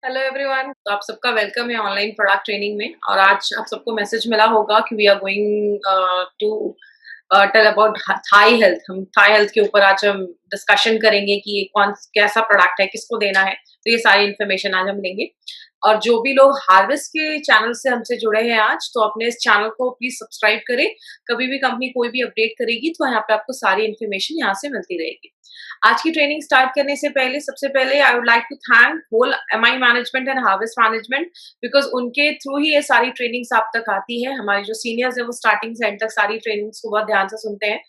Hello everyone. तो आप सबका वेलकम है ऑनलाइन प्रोडक्ट ट्रेनिंग में। और आज आप सबको मैसेज मिला होगा कि we are going to tell about thigh health. हम थाई हेल्थ के ऊपर आज हम डिस्कशन करेंगे कि ये कौन कैसा प्रोडक्ट है, किसको देना है। तो ये सारी इन्फॉर्मेशन आज हम लेंगे। और जो भी लोग हार्वेस्ट के चैनल से हमसे जुड़े हैं आज, तो अपने इस चैनल को प्लीज सब्सक्राइब करें। कभी भी कंपनी कोई भी अपडेट करेगी तो यहाँ पे आपको सारी इन्फॉर्मेशन यहाँ से मिलती रहेगी। आज की ट्रेनिंग स्टार्ट करने से पहले सबसे पहले I would like to thank whole MI management and harvest management, because उनके थ्रू ही ये सारी ट्रेनिंग्स आप तक आती है। हमारे जो सीनियर्स है वो स्टार्टिंग से एंड तक सारी ट्रेनिंग्स को बहुत ध्यान से सुनते हैं,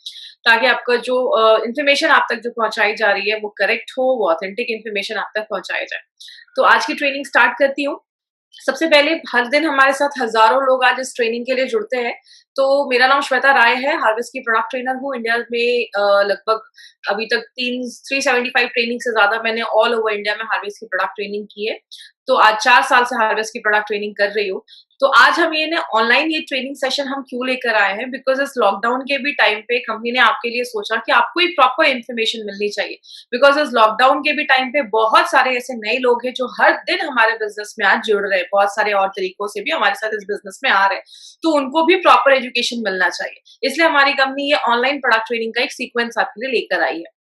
ताकि आपका जो इन्फॉर्मेशन आप तक जो पहुंचाई जा रही है वो करेक्ट हो, वो ऑथेंटिक इन्फॉर्मेशन आप तक पहुंचाई जाए। तो आज की ट्रेनिंग स्टार्ट करती हूँ। सबसे पहले हर दिन हमारे साथ हजारों लोग आज इस ट्रेनिंग के लिए जुड़ते हैं। तो मेरा नाम श्वेता राय है, हार्वेस्ट की प्रोडक्ट ट्रेनर हूँ। इंडिया में लगभग अभी तक 375 ट्रेनिंग से ज्यादा मैंने ऑल ओवर इंडिया में हार्वेस्ट की प्रोडक्ट ट्रेनिंग की है। तो आज 4 साल से हार्वेस्ट की प्रोडक्ट ट्रेनिंग कर रही हूँ। तो आज हम ये ना ऑनलाइन ये ट्रेनिंग सेशन हम क्यों लेकर आए हैं, बिकॉज इस लॉकडाउन के भी टाइम पे कंपनी ने आपके लिए सोचा कि आपको एक प्रॉपर इन्फॉर्मेशन मिलनी चाहिए। बिकॉज इस लॉकडाउन के भी टाइम पे बहुत सारे ऐसे नए लोग हैं जो हर दिन हमारे बिजनेस में आज जुड़ रहे हैं, बहुत सारे और तरीकों से भी हमारे साथ इस बिजनेस में आ रहे हैं। तो उनको भी प्रॉपर एजुकेशन मिलना चाहिए, इसलिए हमारी कंपनी ये ऑनलाइन प्रोडक्ट ट्रेनिंग का एक सीक्वेंस आपके लिए लेकर आई है।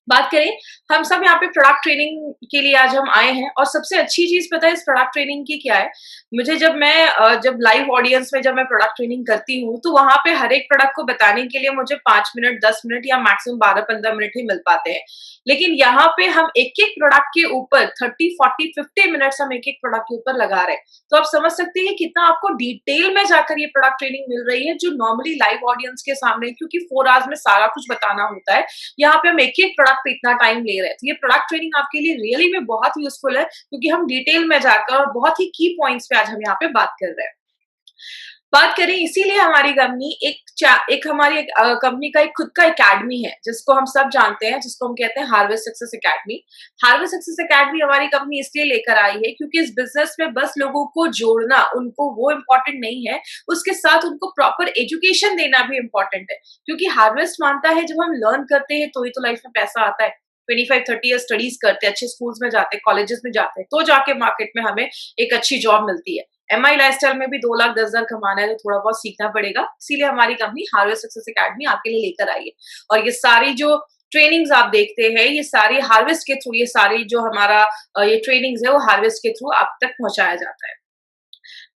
बात करें, हम सब यहाँ पे प्रोडक्ट ट्रेनिंग के लिए आज हम आए हैं। और सबसे अच्छी चीज पता है इस प्रोडक्ट ट्रेनिंग की क्या है? मुझे जब लाइव ऑडियंस में जब मैं प्रोडक्ट ट्रेनिंग करती हूँ, तो वहां पे हर एक प्रोडक्ट को बताने के लिए मुझे 5 मिनट, 10 मिनट या मैक्सिमम 12-15 मिनट ही मिल पाते हैं। लेकिन यहाँ पे हम एक एक प्रोडक्ट के ऊपर 30, 40, 50 मिनट्स हम एक एक प्रोडक्ट के ऊपर लगा रहे हैं। तो आप समझ सकते हैं कितना आपको डिटेल में जाकर ये प्रोडक्ट ट्रेनिंग मिल रही है, जो नॉर्मली लाइव ऑडियंस के सामने, क्योंकि 4 आवर्स में सारा कुछ बताना होता है, यहाँ पे हम एक एक प्रोडक्ट पे इतना टाइम ले रहे हैं। तो ये प्रोडक्ट ट्रेनिंग आपके लिए रियली में बहुत यूजफुल है, क्योंकि हम डिटेल में जाकर और बहुत ही की पॉइंट्स पे आज हम यहाँ पे बात कर रहे हैं। बात करें, इसीलिए हमारी कंपनी एक हमारी एक कंपनी का एक खुद का एकेडमी है, जिसको हम सब जानते हैं, जिसको हम कहते हैं harvest success academy. Harvest success academy हमारी कंपनी इसलिए लेकर आई है क्योंकि इस बिजनेस में बस लोगों को जोड़ना, उनको वो इम्पोर्टेंट नहीं है, उसके साथ उनको प्रॉपर एजुकेशन देना भी इम्पोर्टेंट है। क्योंकि हार्वेस्ट मानता है जब हम लर्न करते हैं तो ही तो लाइफ में पैसा आता है। 25-30 ईयर स्टडीज करते हैं, अच्छे स्कूल्स में जाते हैं, कॉलेजेस में जाते हैं, तो जाके मार्केट में हमें एक अच्छी जॉब मिलती है। एमआई लाइफस्टाइल में भी 2 लाख 10 हजार कमाना है, तो थोड़ा बहुत सीखना पड़ेगा। इसीलिए हमारी कंपनी हार्वेस्ट सक्सेस एकेडमी आपके लिए लेकर आई है। और ये सारी जो ट्रेनिंग्स आप देखते हैं, ये सारी हार्वेस्ट के थ्रू, ये सारी जो हमारा ये ट्रेनिंग्स है वो हार्वेस्ट के थ्रू आप तक पहुंचाया जाता है।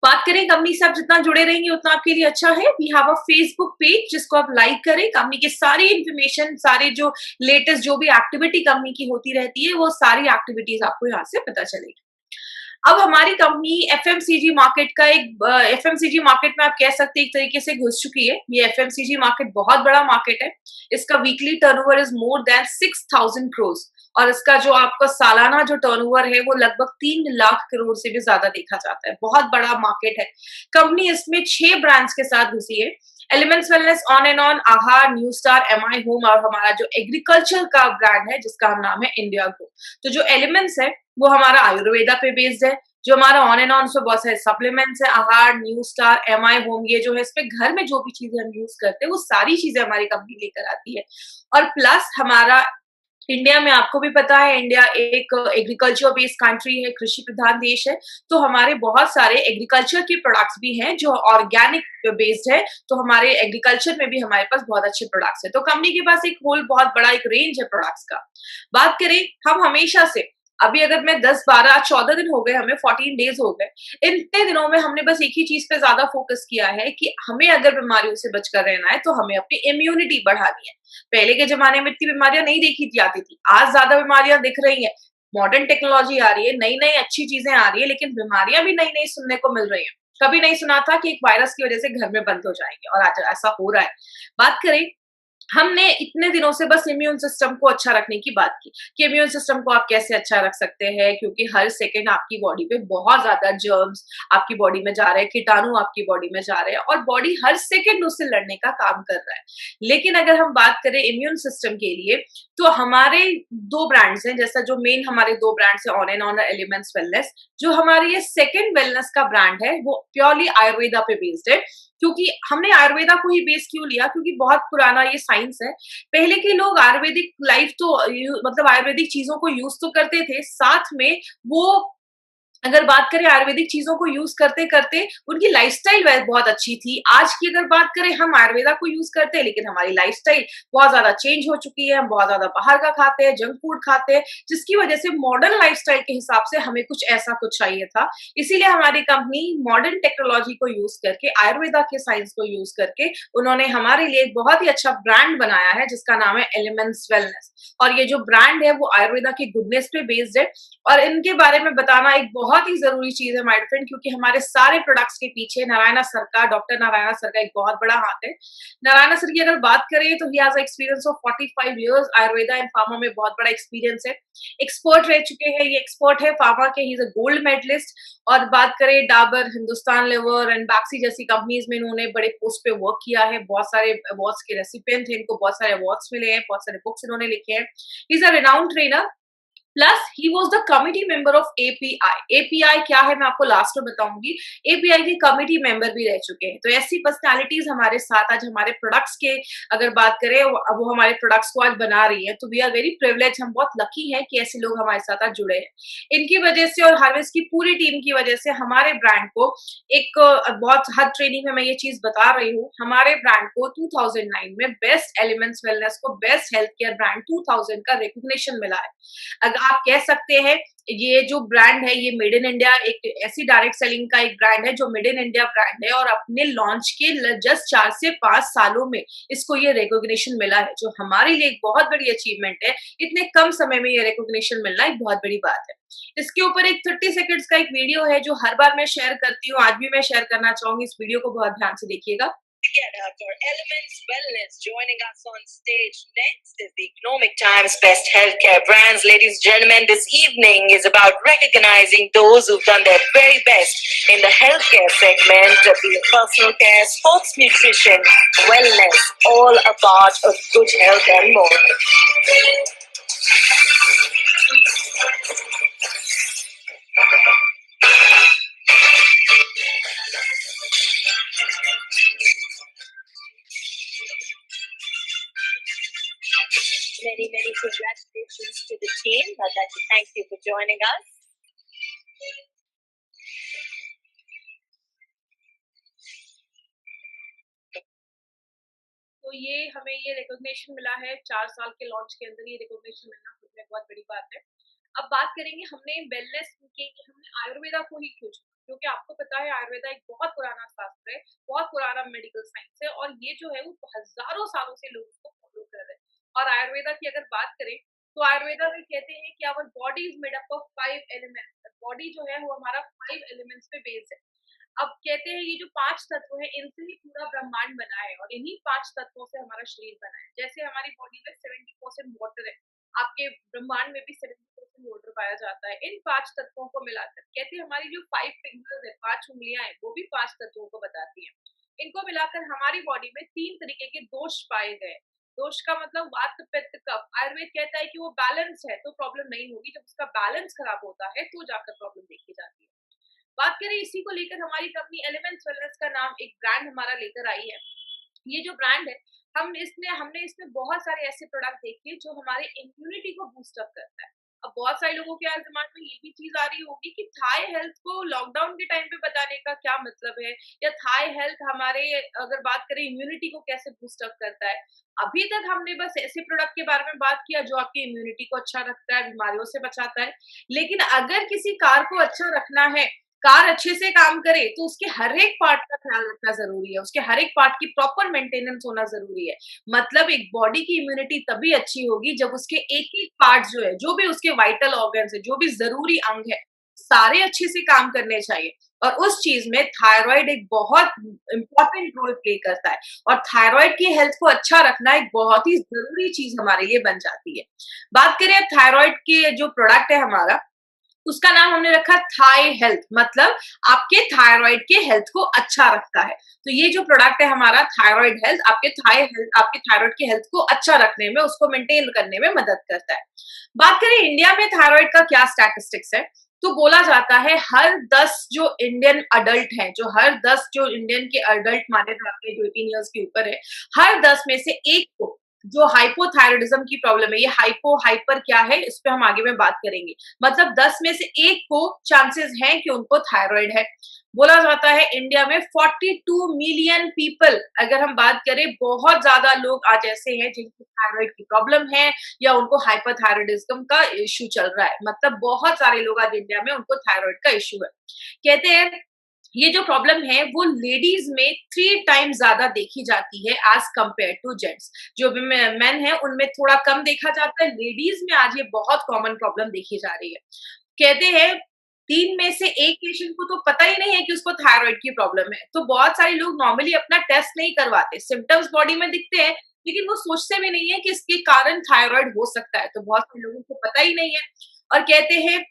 बात करें कंपनी से आप जितना जुड़े रहेंगे उतना आपके लिए अच्छा है। We have a Facebook page जिसको आप लाइक करें। कंपनी की सारी इंफॉर्मेशन, सारे जो लेटेस्ट जो भी एक्टिविटी कंपनी की होती रहती है, वो सारी एक्टिविटीज आपको यहाँ से पता चलेगी। अब हमारी कंपनी एफएमसीजी मार्केट का एक एफएमसीजी मार्केट में आप कह सकते हैं एक तरीके से घुस चुकी है। ये एफएमसीजी मार्केट बहुत बड़ा मार्केट है। इसका weekly turnover is more than 6,000 crore, और इसका जो आपका सालाना जो टर्नओवर है वो लगभग 3 लाख करोड़ से भी ज्यादा देखा जाता है। बहुत बड़ा मार्केट है। कंपनी इसमें 6 ब्रांड्स के साथ घुसी है। Elements wellness, on and on, आहार, न्यू स्टार, एमआई होम, और हमारा जो एग्रीकल्चर का ब्रांड है जिसका नाम है इंडिया ग्रो। तो जो एलिमेंट्स है वो हमारा आयुर्वेदा पे बेस्ड है। जो हमारा ऑन एंड ऑन, उसमें बहुत सारे सप्लीमेंट्स है, आहार, न्यू स्टार, एमआई होम, ये जो है इसमें घर में जो भी चीजें हम यूज करते हैं वो सारी चीजें हमारी कंपनी लेकर आती है। और प्लस हमारा इंडिया में, आपको भी पता है, इंडिया एक एग्रीकल्चर बेस्ड कंट्री है, कृषि प्रधान देश है। तो हमारे बहुत सारे एग्रीकल्चर के प्रोडक्ट्स भी हैं जो ऑर्गेनिक बेस्ड है। तो हमारे एग्रीकल्चर में भी हमारे पास बहुत अच्छे प्रोडक्ट्स है। तो कंपनी के पास एक होल बहुत बड़ा एक रेंज है प्रोडक्ट्स का। बात करें, हम हमेशा से, अभी अगर मैं 10, 12, 14 दिन हो गए, हमें 14 डेज हो गए, इतने दिनों में हमने बस एक ही चीज पे ज्यादा फोकस किया है कि हमें अगर बीमारियों से बचकर रहना है तो हमें अपनी इम्यूनिटी बढ़ानी है। पहले के जमाने में इतनी बीमारियां नहीं देखी जाती थी, आज ज्यादा बीमारियां दिख रही है। मॉडर्न टेक्नोलॉजी आ रही है, नई नई अच्छी चीजें आ रही है, लेकिन बीमारियां भी नई नई सुनने को मिल रही है। कभी नहीं सुना था कि एक वायरस की वजह से घर में बंद हो जाएंगे, और आज ऐसा हो रहा है। बात करें, हमने इतने दिनों से बस इम्यून सिस्टम को अच्छा रखने की बात की कि इम्यून सिस्टम को आप कैसे अच्छा रख सकते हैं, क्योंकि हर सेकंड आपकी बॉडी पे बहुत ज्यादा जर्म्स आपकी बॉडी में जा रहे हैं, कीटाणु आपकी बॉडी में जा रहे हैं, और बॉडी हर सेकंड उससे लड़ने का काम कर रहा है। लेकिन अगर हम बात करें इम्यून सिस्टम के लिए, तो हमारे 2 ब्रांड्स हैं। जैसा जो मेन हमारे 2 ब्रांड्स है, on and on, elements wellness. जो हमारी ये सेकेंड वेलनेस का ब्रांड है वो प्योरली आयुर्वेदा पे बेस्ड है। क्योंकि हमने आयुर्वेदा को ही बेस क्यों लिया, क्योंकि बहुत पुराना ये साइंस है। पहले के लोग आयुर्वेदिक लाइफ तो मतलब आयुर्वेदिक चीजों को यूज तो करते थे, साथ में वो अगर बात करें आयुर्वेदिक चीज़ों को यूज़ करते-करते उनकी लाइफ़स्टाइल बहुत अच्छी थी। आज की अगर बात करें हम आयुर्वेदा को यूज़ करते हैं लेकिन हमारी लाइफ़स्टाइल बहुत ज़्यादा चेंज हो चुकी है। हम बहुत ज़्यादा बाहर का खाते हैं, जंक फूड खाते हैं, जिसकी वज़ह से मॉडर्न लाइफ़स्टाइल के हिसाब से हमें कुछ ऐसा कुछ चाहिए था। इसीलिए हमारी कंपनी मॉडर्न टेक्नोलॉजी को यूज़ करके, आयुर्वेदा के साइंस को यूज़ करके उन्होंने हमारे लिए एक बहुत ही अच्छा ब्रांड बनाया है जिसका नाम है एलिमेंट्स वेलनेस। और ये जो ब्रांड है वो आयुर्वेदा की गुडनेस पे बेस्ड है और इनके बारे में बताना एक बहुत ही ज़रूरी चीज़ है माय फ्रेंड क्योंकि हमारे सारे प्रोडक्ट्स के पीछे नारायणा सर का, डॉक्टर नारायणा सर का एक बहुत बड़ा हाथ है। नारायणा सर की अगर बात करें तो he has a experience of 45 years Ayurveda and pharma में बहुत बड़ा एक्सपीरियंस है। एक्सपर्ट रह चुके हैं, ये एक्सपर्ट है फार्मा के, he is a gold medallist और बात करें डाबर, हिंदुस्तान लिवर एंड बैक्सी जैसी कंपनीज़ में इन्होंने बड़े पोस्ट पे वर्क किया है। बहुत सारे अवार्ड्स के रेसिपिएंट हैं, इनको बहुत सारे अवार्ड्स मिले हैं, बहुत सारे बुक्स इन्होंने लिखे हैं। ही is a renowned trainer plus he was the committee member of API. API क्या है मैं आपको लास्ट में बताऊंगी। एपीआई के कमिटी मेंबर भी रह चुके हैं। तो ऐसी पर्सनालिटीज हमारे साथ आज हमारे प्रोडक्ट्स के अगर बात करें वो हमारे प्रोडक्ट्स को आज बना रही है तो वी आर वेरी प्रिविलेज। हम बहुत लकी हैं कि ऐसे लोग हमारे साथ आज जुड़े हैं। इनकी वजह से और हार्वेस्ट की पूरी टीम की वजह से हमारे ब्रांड को एक बहुत हर ट्रेनिंग में मैं ये चीज बता रही हूँ, हमारे ब्रांड को 2009 में बेस्ट एलिमेंट्स वेलनेस को बेस्ट हेल्थ केयर ब्रांड 2000 का रिकॉग्निशन मिला है। अगर आप कह सकते हैं ये जो ब्रांड है ये मेड इन इंडिया एक ऐसी डायरेक्ट सेलिंग का एक ब्रांड है जो मेड इन इंडिया ब्रांड है और अपने लॉन्च के जस्ट 4 से 5 सालों में इसको ये रिकॉग्निशन मिला है जो हमारे लिए एक बहुत बड़ी अचीवमेंट है। इतने कम समय में ये रिकॉग्निशन मिलना एक बहुत बड़ी बात है। इसके ऊपर एक 30 सेकंड्स का एक वीडियो है जो हर बार मैं शेयर करती हूँ, आज भी मैं शेयर करना चाहूंगी। इस वीडियो को बहुत ध्यान से देखिएगा। Together for Elements Wellness. Joining us on stage next is the Economic Times Best Healthcare Brands. Ladies and gentlemen, this evening is about recognizing those who've done their very best in the healthcare segment, be it personal care, sports nutrition, wellness, all a part of good health and more. Many congratulations to the team. I'd like to thank you for joining us. तो ये हमें ये recognition मिला है 4 साल के launch के अंदर, ये रिकॉग्निशन मिलना खुद में बहुत बड़ी बात है। अब बात करेंगे हमने वेलनेस की, हमने आयुर्वेदा को ही क्यों चुना, क्योंकि आपको पता है आयुर्वेदा एक बहुत पुराना शास्त्र है, बहुत पुराना मेडिकल साइंस है और ये जो है वो हजारों सालों से लोग उसको फॉलो कर रहे हैं। और आयुर्वेदा की अगर बात करें तो आयुर्वेदा में कहते हैं कि our body is made up of 5 elements. Body जो है वो हमारा 5 एलिमेंट्स पे बेस्ड है। अब कहते हैं ये जो 5 तत्व हैं इनसे ही पूरा ब्रह्मांड बना है और इन्हीं 5 तत्वों से हमारा शरीर बना है। जैसे हमारी बॉडी में 70% वाटर है, आपके ब्रह्मांड में भी 70% वाटर पाया जाता है। इन 5 तत्वों को मिलाकर कहते हैं हमारी जो 5 फिंगर्स है, 5 उंगलियां हैं, वो भी 5 तत्वों को बताती हैं। इनको मिलाकर हमारी बॉडी में 3 तरीके के दोष पाए गए। दोष का मतलब वात, पित्त, कफ। आयुर्वेद कहता है कि वो बैलेंस है तो प्रॉब्लम नहीं होगी, जब उसका बैलेंस खराब होता है तो जाकर प्रॉब्लम देखी जाती है। बात करें इसी को लेकर हमारी कंपनी एलिमेंट्स वेलनेस का नाम एक ब्रांड हमारा लेकर आई है। ये जो ब्रांड है हमने इसमें बहुत सारे ऐसे प्रोडक्ट देखे जो हमारे इम्यूनिटी को बूस्ट अप करता है। अब बहुत सारे लोगों के दिमाग में ये भी चीज आ रही होगी कि थाई हेल्थ को लॉकडाउन के टाइम पे बताने का क्या मतलब है, या थाई हेल्थ हमारे अगर बात करें इम्यूनिटी को कैसे बूस्ट अप करता है। अभी तक हमने बस ऐसे प्रोडक्ट के बारे में बात किया जो आपकी इम्यूनिटी को अच्छा रखता है, बीमारियों से बचाता है। लेकिन अगर किसी कार को अच्छा रखना है, कार अच्छे से काम करे तो उसके हर एक पार्ट का ख्याल रखना जरूरी है, उसके हर एक पार्ट की प्रॉपर मेंटेनेंस होना जरूरी है। मतलब एक बॉडी की इम्यूनिटी तभी अच्छी होगी जब उसके एक एक पार्ट जो है, जो भी उसके वाइटल ऑर्गन्स है, जो भी जरूरी अंग है, सारे अच्छे से काम करने चाहिए। और उस चीज में थायराइड एक बहुत इंपॉर्टेंट रोल प्ले करता है और थायराइड की हेल्थ को अच्छा रखना एक बहुत ही जरूरी चीज हमारे लिए बन जाती है। बात करें अब थायराइड के जो प्रोडक्ट है हमारा, उसका नाम हमने रखा थाई हेल्थ, मतलब आपके थायराइड के हेल्थ को अच्छा रखता है। तो ये जो प्रोडक्ट है हमारा थायराइड हेल्थ, आपके थायराइड की हेल्थ को अच्छा रखने में, उसको मेंटेन करने में मदद करता है। बात करें इंडिया में थायराइड का क्या स्टैटिस्टिक्स है, तो बोला जाता है हर 10 जो इंडियन अडल्ट हैं, जो हर 10 जो इंडियन के अडल्ट माने जाते हैं जो 18 इयर्स के ऊपर है, हर 10 में से एक को जो हाइपोथायराइडिज्म की प्रॉब्लम है, ये हाइपो हाइपर क्या है, इस पे हम आगे में बात करेंगे। मतलब 10 में से 1 को चांसेस हैं कि उनको थायराइड है। बोला जाता है इंडिया में 42 मिलियन पीपल, अगर हम बात करें, बहुत ज्यादा लोग आज ऐसे हैं जिनको थायराइड की प्रॉब्लम है या उनको हाइपोथायराइडिज्म का इश्यू चल रहा है। मतलब बहुत सारे लोग आज इंडिया में उनको थायराइड का इश्यू है। कहते हैं ये जो प्रॉब्लम है वो लेडीज में 3 टाइम्स ज्यादा देखी जाती है एज कंपेयर टू जेंट्स। जो भी मेन है उनमें थोड़ा कम देखा जाता है, लेडीज में आज ये बहुत कॉमन प्रॉब्लम देखी जा रही है। कहते हैं 3 में से 1 पेशेंट को तो पता ही नहीं है कि उसको थायराइड की प्रॉब्लम है। तो बहुत सारे लोग नॉर्मली अपना टेस्ट नहीं करवाते, सिम्टम्स बॉडी में दिखते हैं लेकिन वो सोचते भी नहीं है कि इसके कारण थायराइड हो सकता है। तो बहुत सारे लोगों को पता ही नहीं है। और कहते हैं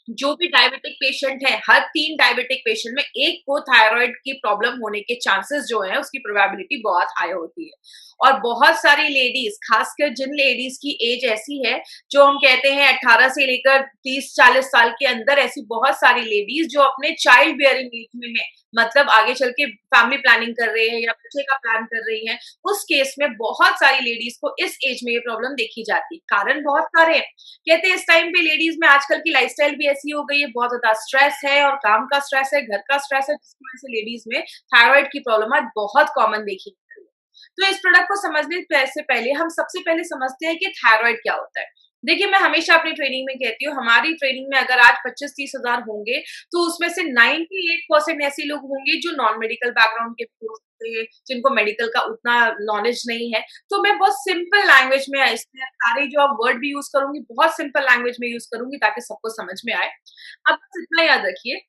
जो भी डायबिटिक पेशेंट है, हर 3 डायबिटिक पेशेंट में 1 को थायराइड की प्रॉब्लम होने के चांसेस जो है उसकी प्रोबेबिलिटी बहुत हाई होती है। और बहुत सारी लेडीज, खासकर जिन लेडीज की एज ऐसी है जो हम कहते हैं 18 से लेकर 30-40 साल के अंदर, ऐसी बहुत सारी लेडीज जो अपने चाइल्ड बियरिंग एज में है, मतलब आगे चल के फैमिली प्लानिंग कर रहे हैं या बच्चे का प्लान कर रही हैं, उस केस में बहुत सारी लेडीज को इस एज में ये प्रॉब्लम देखी जाती है। कारण बहुत सारे हैं। कहते हैं इस टाइम पे लेडीज में आजकल की लाइफस्टाइल भी ऐसी हो गई है, बहुत ज्यादा स्ट्रेस है और काम का स्ट्रेस है, घर का स्ट्रेस है, जिसकी वजह से लेडीज में थायराइड की प्रॉब्लम आज बहुत कॉमन देखी जा रही है। तो इस प्रोडक्ट को समझने से पहले हम सबसे पहले समझते हैं कि थायराइड क्या होता है। देखिए, मैं हमेशा अपनी ट्रेनिंग में कहती हूँ, हमारी ट्रेनिंग में अगर आज 25-30 हजार होंगे तो उसमें से 98% ऐसे लोग होंगे जो नॉन मेडिकल बैकग्राउंड के हो सकते हैं, जिनको मेडिकल का उतना नॉलेज नहीं है। तो मैं बहुत सिंपल लैंग्वेज में इसमें सारे जो आप वर्ड भी यूज करूंगी, बहुत सिंपल लैंग्वेज में यूज करूंगी ताकि सबको समझ में आए। अब बस इतना याद रखिए,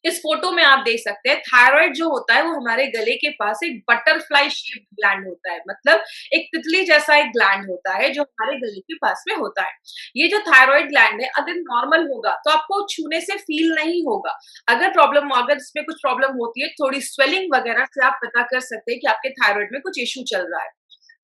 इस फोटो में आप देख सकते हैं थायराइड जो होता है वो हमारे गले के पास एक बटरफ्लाई शेप्ड ग्लैंड होता है। मतलब एक तितली जैसा एक ग्लैंड होता है जो हमारे गले के पास में होता है। ये जो थायराइड ग्लैंड है अगर नॉर्मल होगा तो आपको छूने से फील नहीं होगा। अगर इसमें कुछ प्रॉब्लम होती है, थोड़ी स्वेलिंग वगैरह से आप पता कर सकते हैं कि आपके थायराइड में कुछ इश्यू चल रहा है।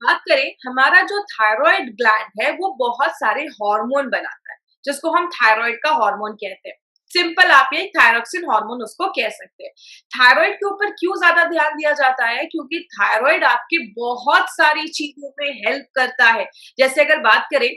बात करें, हमारा जो थायराइड ग्लैंड है वो बहुत सारे हार्मोन बनाता है, जिसको हम थायराइड का हार्मोन कहते हैं। सिंपल आप ये थायरोक्सिन हार्मोन उसको कह सकते हैं। थायराइड के ऊपर क्यों ज्यादा ध्यान दिया जाता है? क्योंकि थायराइड आपकी बहुत सारी चीजों में हेल्प करता है। जैसे अगर बात करें,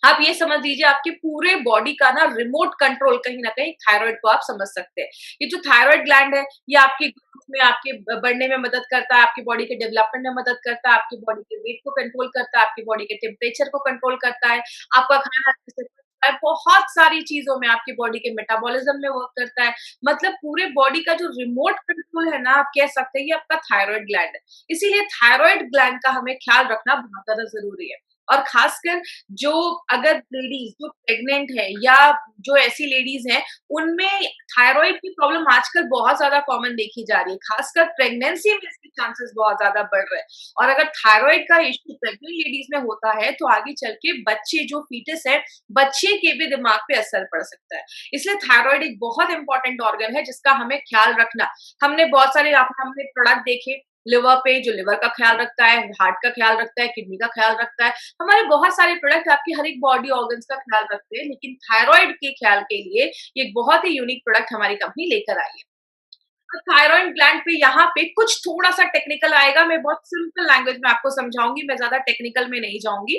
आप ये समझ लीजिए आपके पूरे बॉडी का ना रिमोट कंट्रोल कहीं ना कहीं थायराइड को आप समझ सकते हैं। ये जो थायराइड ग्लैंड है ये आपके ग्रोथ में, आपके बढ़ने में मदद करता है, आपकी बॉडी के डेवलपमेंट में मदद करता है, आपकी बॉडी के वेट को कंट्रोल करता है, आपकी बॉडी के टेम्परेचर को कंट्रोल करता है, आपका खाना अच्छे से पचता है, बहुत सारी चीजों में आपकी बॉडी के मेटाबॉलिज्म में वर्क करता है। मतलब पूरे बॉडी का जो रिमोट कंट्रोल है ना, आप कह सकते हैं ये आपका थायराइड ग्लैंड है। इसीलिए थायराइड ग्लैंड का हमें ख्याल रखना बहुत ज्यादा जरूरी है। और खासकर जो अगर लेडीज जो प्रेग्नेंट है या जो ऐसी लेडीज हैं उनमें थायराइड की प्रॉब्लम आजकल बहुत ज्यादा कॉमन देखी जा रही है। खासकर प्रेगनेंसी में इसके चांसेस बहुत ज्यादा बढ़ रहे हैं। और अगर थायराइड का इश्यू प्रेग्नेंट लेडीज में होता है तो आगे चल के बच्चे जो फीटस है, बच्चे के भी दिमाग पे असर पड़ सकता है। इसलिए थायराइड एक बहुत इंपॉर्टेंट ऑर्गन है जिसका हमें ख्याल रखना। हमने बहुत सारे हमने प्रोडक्ट देखे लिवर पे, जो लिवर का ख्याल रखता है, हार्ट का ख्याल रखता है, किडनी का ख्याल रखता है। हमारे बहुत सारे प्रोडक्ट आपकी हर एक बॉडी ऑर्गन्स का ख्याल रखते हैं, लेकिन थायराइड के ख्याल के लिए ये एक बहुत ही यूनिक प्रोडक्ट हमारी कंपनी लेकर आई है। थायराइड ग्लैंड पे यहाँ पे कुछ थोड़ा सा टेक्निकल आएगा, मैं बहुत सिंपल लैंग्वेज में आपको समझाऊंगी, मैं ज्यादा टेक्निकल में नहीं जाऊंगी।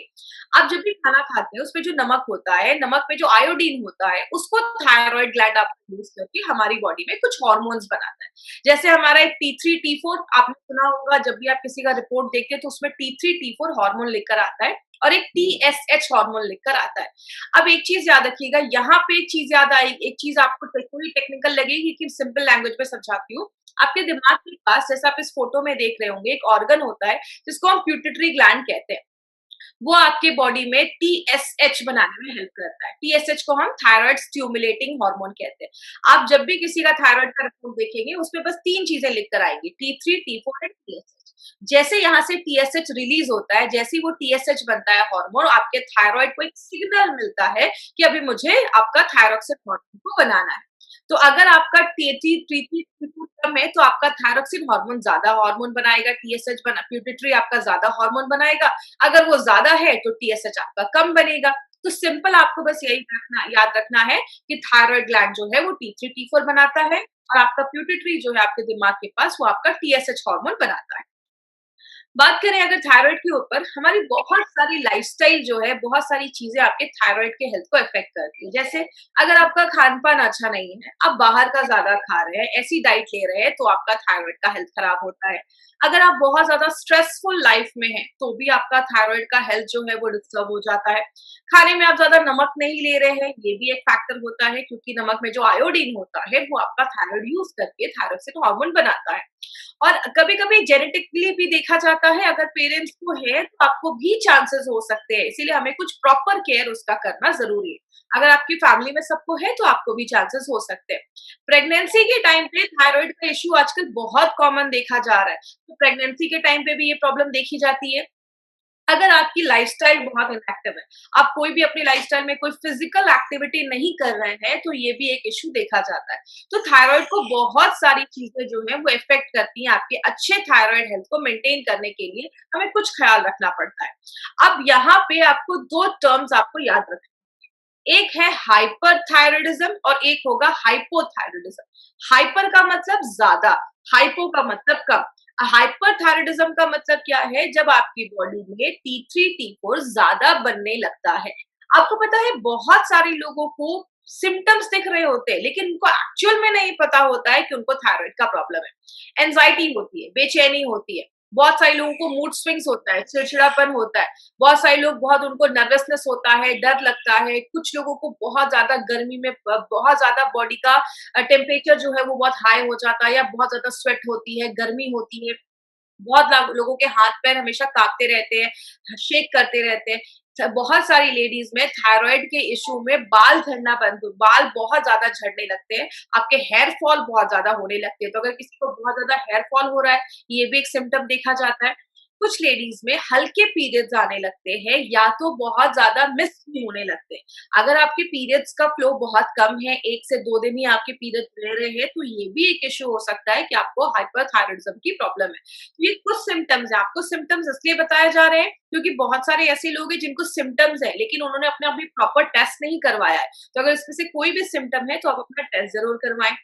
आप जब भी खाना खाते हैं उसपे जो नमक होता है, नमक पे जो आयोडीन होता है, उसको थायराइड ग्लैंड आपको यूज करके हमारी बॉडी में कुछ हार्मोन्स बनाता है। जैसे हमारा एक T3 T4 आपने सुना होगा, जब भी आप किसी का रिपोर्ट देखते हैं तो उसमें T3 T4 हार्मोन लिखकर आता है और एक TSH हार्मोन लिखकर आता है। अब एक चीज याद रखिएगा, यहाँ पे एक चीज याद आई, एक चीज आपको थोड़ी टेक्निकल लगेगी कि सिंपल लैंग्वेज में समझाती हूँ। आपके दिमाग के पास, जैसे आप इस फोटो में देख रहे होंगे, एक ऑर्गन होता है जिसको हम प्यूटिटरी ग्लैंड कहते हैं। वो आपके बॉडी में TSH बनाने में हेल्प करता है। TSH को हम थायराइड स्टिमुलेटिंग हार्मोन कहते हैं। आप जब भी किसी का थायराइड का रिपोर्ट देखेंगे उसमें बस 3 चीजें लिखकर आएंगी, T3 T4 एंड TSH। जैसे यहाँ से TSH रिलीज होता है, जैसे ही वो TSH बनता है हार्मोन, आपके थायराइड को एक सिग्नल मिलता है कि अभी मुझे आपका थायरोक्सिन हार्मोन को बनाना है। तो अगर आपका T3 कम है तो आपका थायरोक्सिन हार्मोन ज्यादा हार्मोन बनाएगा, TSH प्यूटिटरी आपका ज्यादा हार्मोन बनाएगा। अगर वो ज्यादा है तो TSH आपका कम बनेगा। तो सिंपल आपको बस यही याद रखना है कि थायराइड ग्लैंड जो है वो T3 T4 बनाता है और आपका प्यूटिटरी जो है आपके दिमाग के पास वो आपका TSH हार्मोन बनाता है। बात करें अगर थायराइड के ऊपर, हमारी बहुत सारी लाइफस्टाइल जो है, बहुत सारी चीजें आपके थायराइड के हेल्थ को अफेक्ट करती है। जैसे अगर आपका खान-पान अच्छा नहीं है, आप बाहर का ज़्यादा खा रहे हैं, ऐसी डाइट ले रहे हैं, तो आपका थायराइड का हेल्थ खराब होता है। अगर आप बहुत ज़्यादा स्ट्रेसफुल लाइफ में हैं, तो भी आपका थायराइड का हेल्थ जो है वो डिस्टर्ब हो जाता है। खाने में आप ज़्यादा नमक नहीं ले रहे हैं, ये भी एक फैक्टर होता है क्योंकि नमक में जो आयोडीन होता है, वो आपका थायराइड यूज़ करके थायरॉक्सिन हार्मोन बनाता है। और कभी-कभी जेनेटिकली भी देखा जाता है, अगर पेरेंट्स को है तो आपको भी चांसेस हो सकते हैं, इसीलिए हमें कुछ प्रॉपर केयर उसका करना ज़रूरी है। अगर आपकी फैमिली में सबको है तो आपको भी चांसेस हो सकते हैं। प्रेगनेंसी के टाइम पे थायराइड का इश्यू आजकल बहुत कॉमन देखा जा रहा है, तो प्रेगनेंसी के टाइम पे भी ये प्रॉब्लम देखी जाती है। अगर आपकी लाइफस्टाइल बहुत इनएक्टिव है, आप कोई भी अपनी लाइफस्टाइल में कोई फिजिकल एक्टिविटी नहीं कर रहे हैं, तो ये भी एक इश्यू देखा जाता है। तो थायराइड को बहुत सारी चीजें जो है वो इफेक्ट करती हैं, आपके अच्छे थायराइड हेल्थ को मेंटेन करने के लिए हमें कुछ ख्याल रखना पड़ता है। अब यहाँ पे आपको दो टर्म्स आपको याद रखने, एक है हाइपरथायराइडिज्म और एक होगा हाइपोथायराइडिज्म। हाइपर का मतलब ज्यादा, हाइपो का मतलब कम। हाइपरथायराइडिज्म का मतलब क्या है? जब आपकी बॉडी में T3 T4 ज्यादा बनने लगता है। आपको पता है बहुत सारे लोगों को सिम्टम्स दिख रहे होते हैं, लेकिन उनको एक्चुअल में नहीं पता होता है कि उनको थायराइड का प्रॉब्लम है। एंजाइटी होती है, बेचैनी होती है, बहुत सारे लोगों को मूड स्विंग्स होता है, चिड़चिड़ापन होता है, बहुत सारे लोग बहुत उनको नर्वसनेस होता है, डर लगता है, कुछ लोगों को बहुत ज़्यादा गर्मी में बहुत ज़्यादा बॉडी का टेम्परेचर जो है वो बहुत हाई हो जाता है या बहुत ज़्यादा स्वेट होती है, गर्मी होती है। बहुत लोगों के हाथ-पैर हमेशा काँपते रहते हैं, शेक करते रहते हैं। बहुत सारी लेडीज़ में थायरॉइड के इश्यू में बाल झड़ना बंद हो, बाल बहुत ज़्यादा झड़ने लगते हैं, आपके हेयर फॉल बहुत ज़्यादा होने लगते हैं। तो अगर किसी को बहुत ज़्यादा हेयर फॉल हो रहा है, ये भी एक सिम्पटम देखा जाता है। कुछ लेडीज़ में हल्के पीरियड्स आने लगते हैं या तो बहुत ज़्यादा मिस भी होने लगते हैं। अगर आपके पीरियड्स का फ्लो बहुत कम है, 1 से 2 दिन ही आपके पीरियड्स रह रहे हैं, तो ये भी एक इश्यू हो सकता है कि आपको हाइपरथायराइडिज्म की प्रॉब्लम है। ये कुछ सिम्पटम्स हैं, आपको सिम्पटम्स इसलिए बताए जा रहे हैं क्योंकि बहुत सारे ऐसे लोग हैं जिनको सिम्पटम्स है, लेकिन उन्होंने अपना अभी प्रॉपर टेस्ट नहीं करवाया है। तो अगर इसमें से कोई भी सिम्पटम है, तो आप अपना टेस्ट ज़रूर करवाएँ।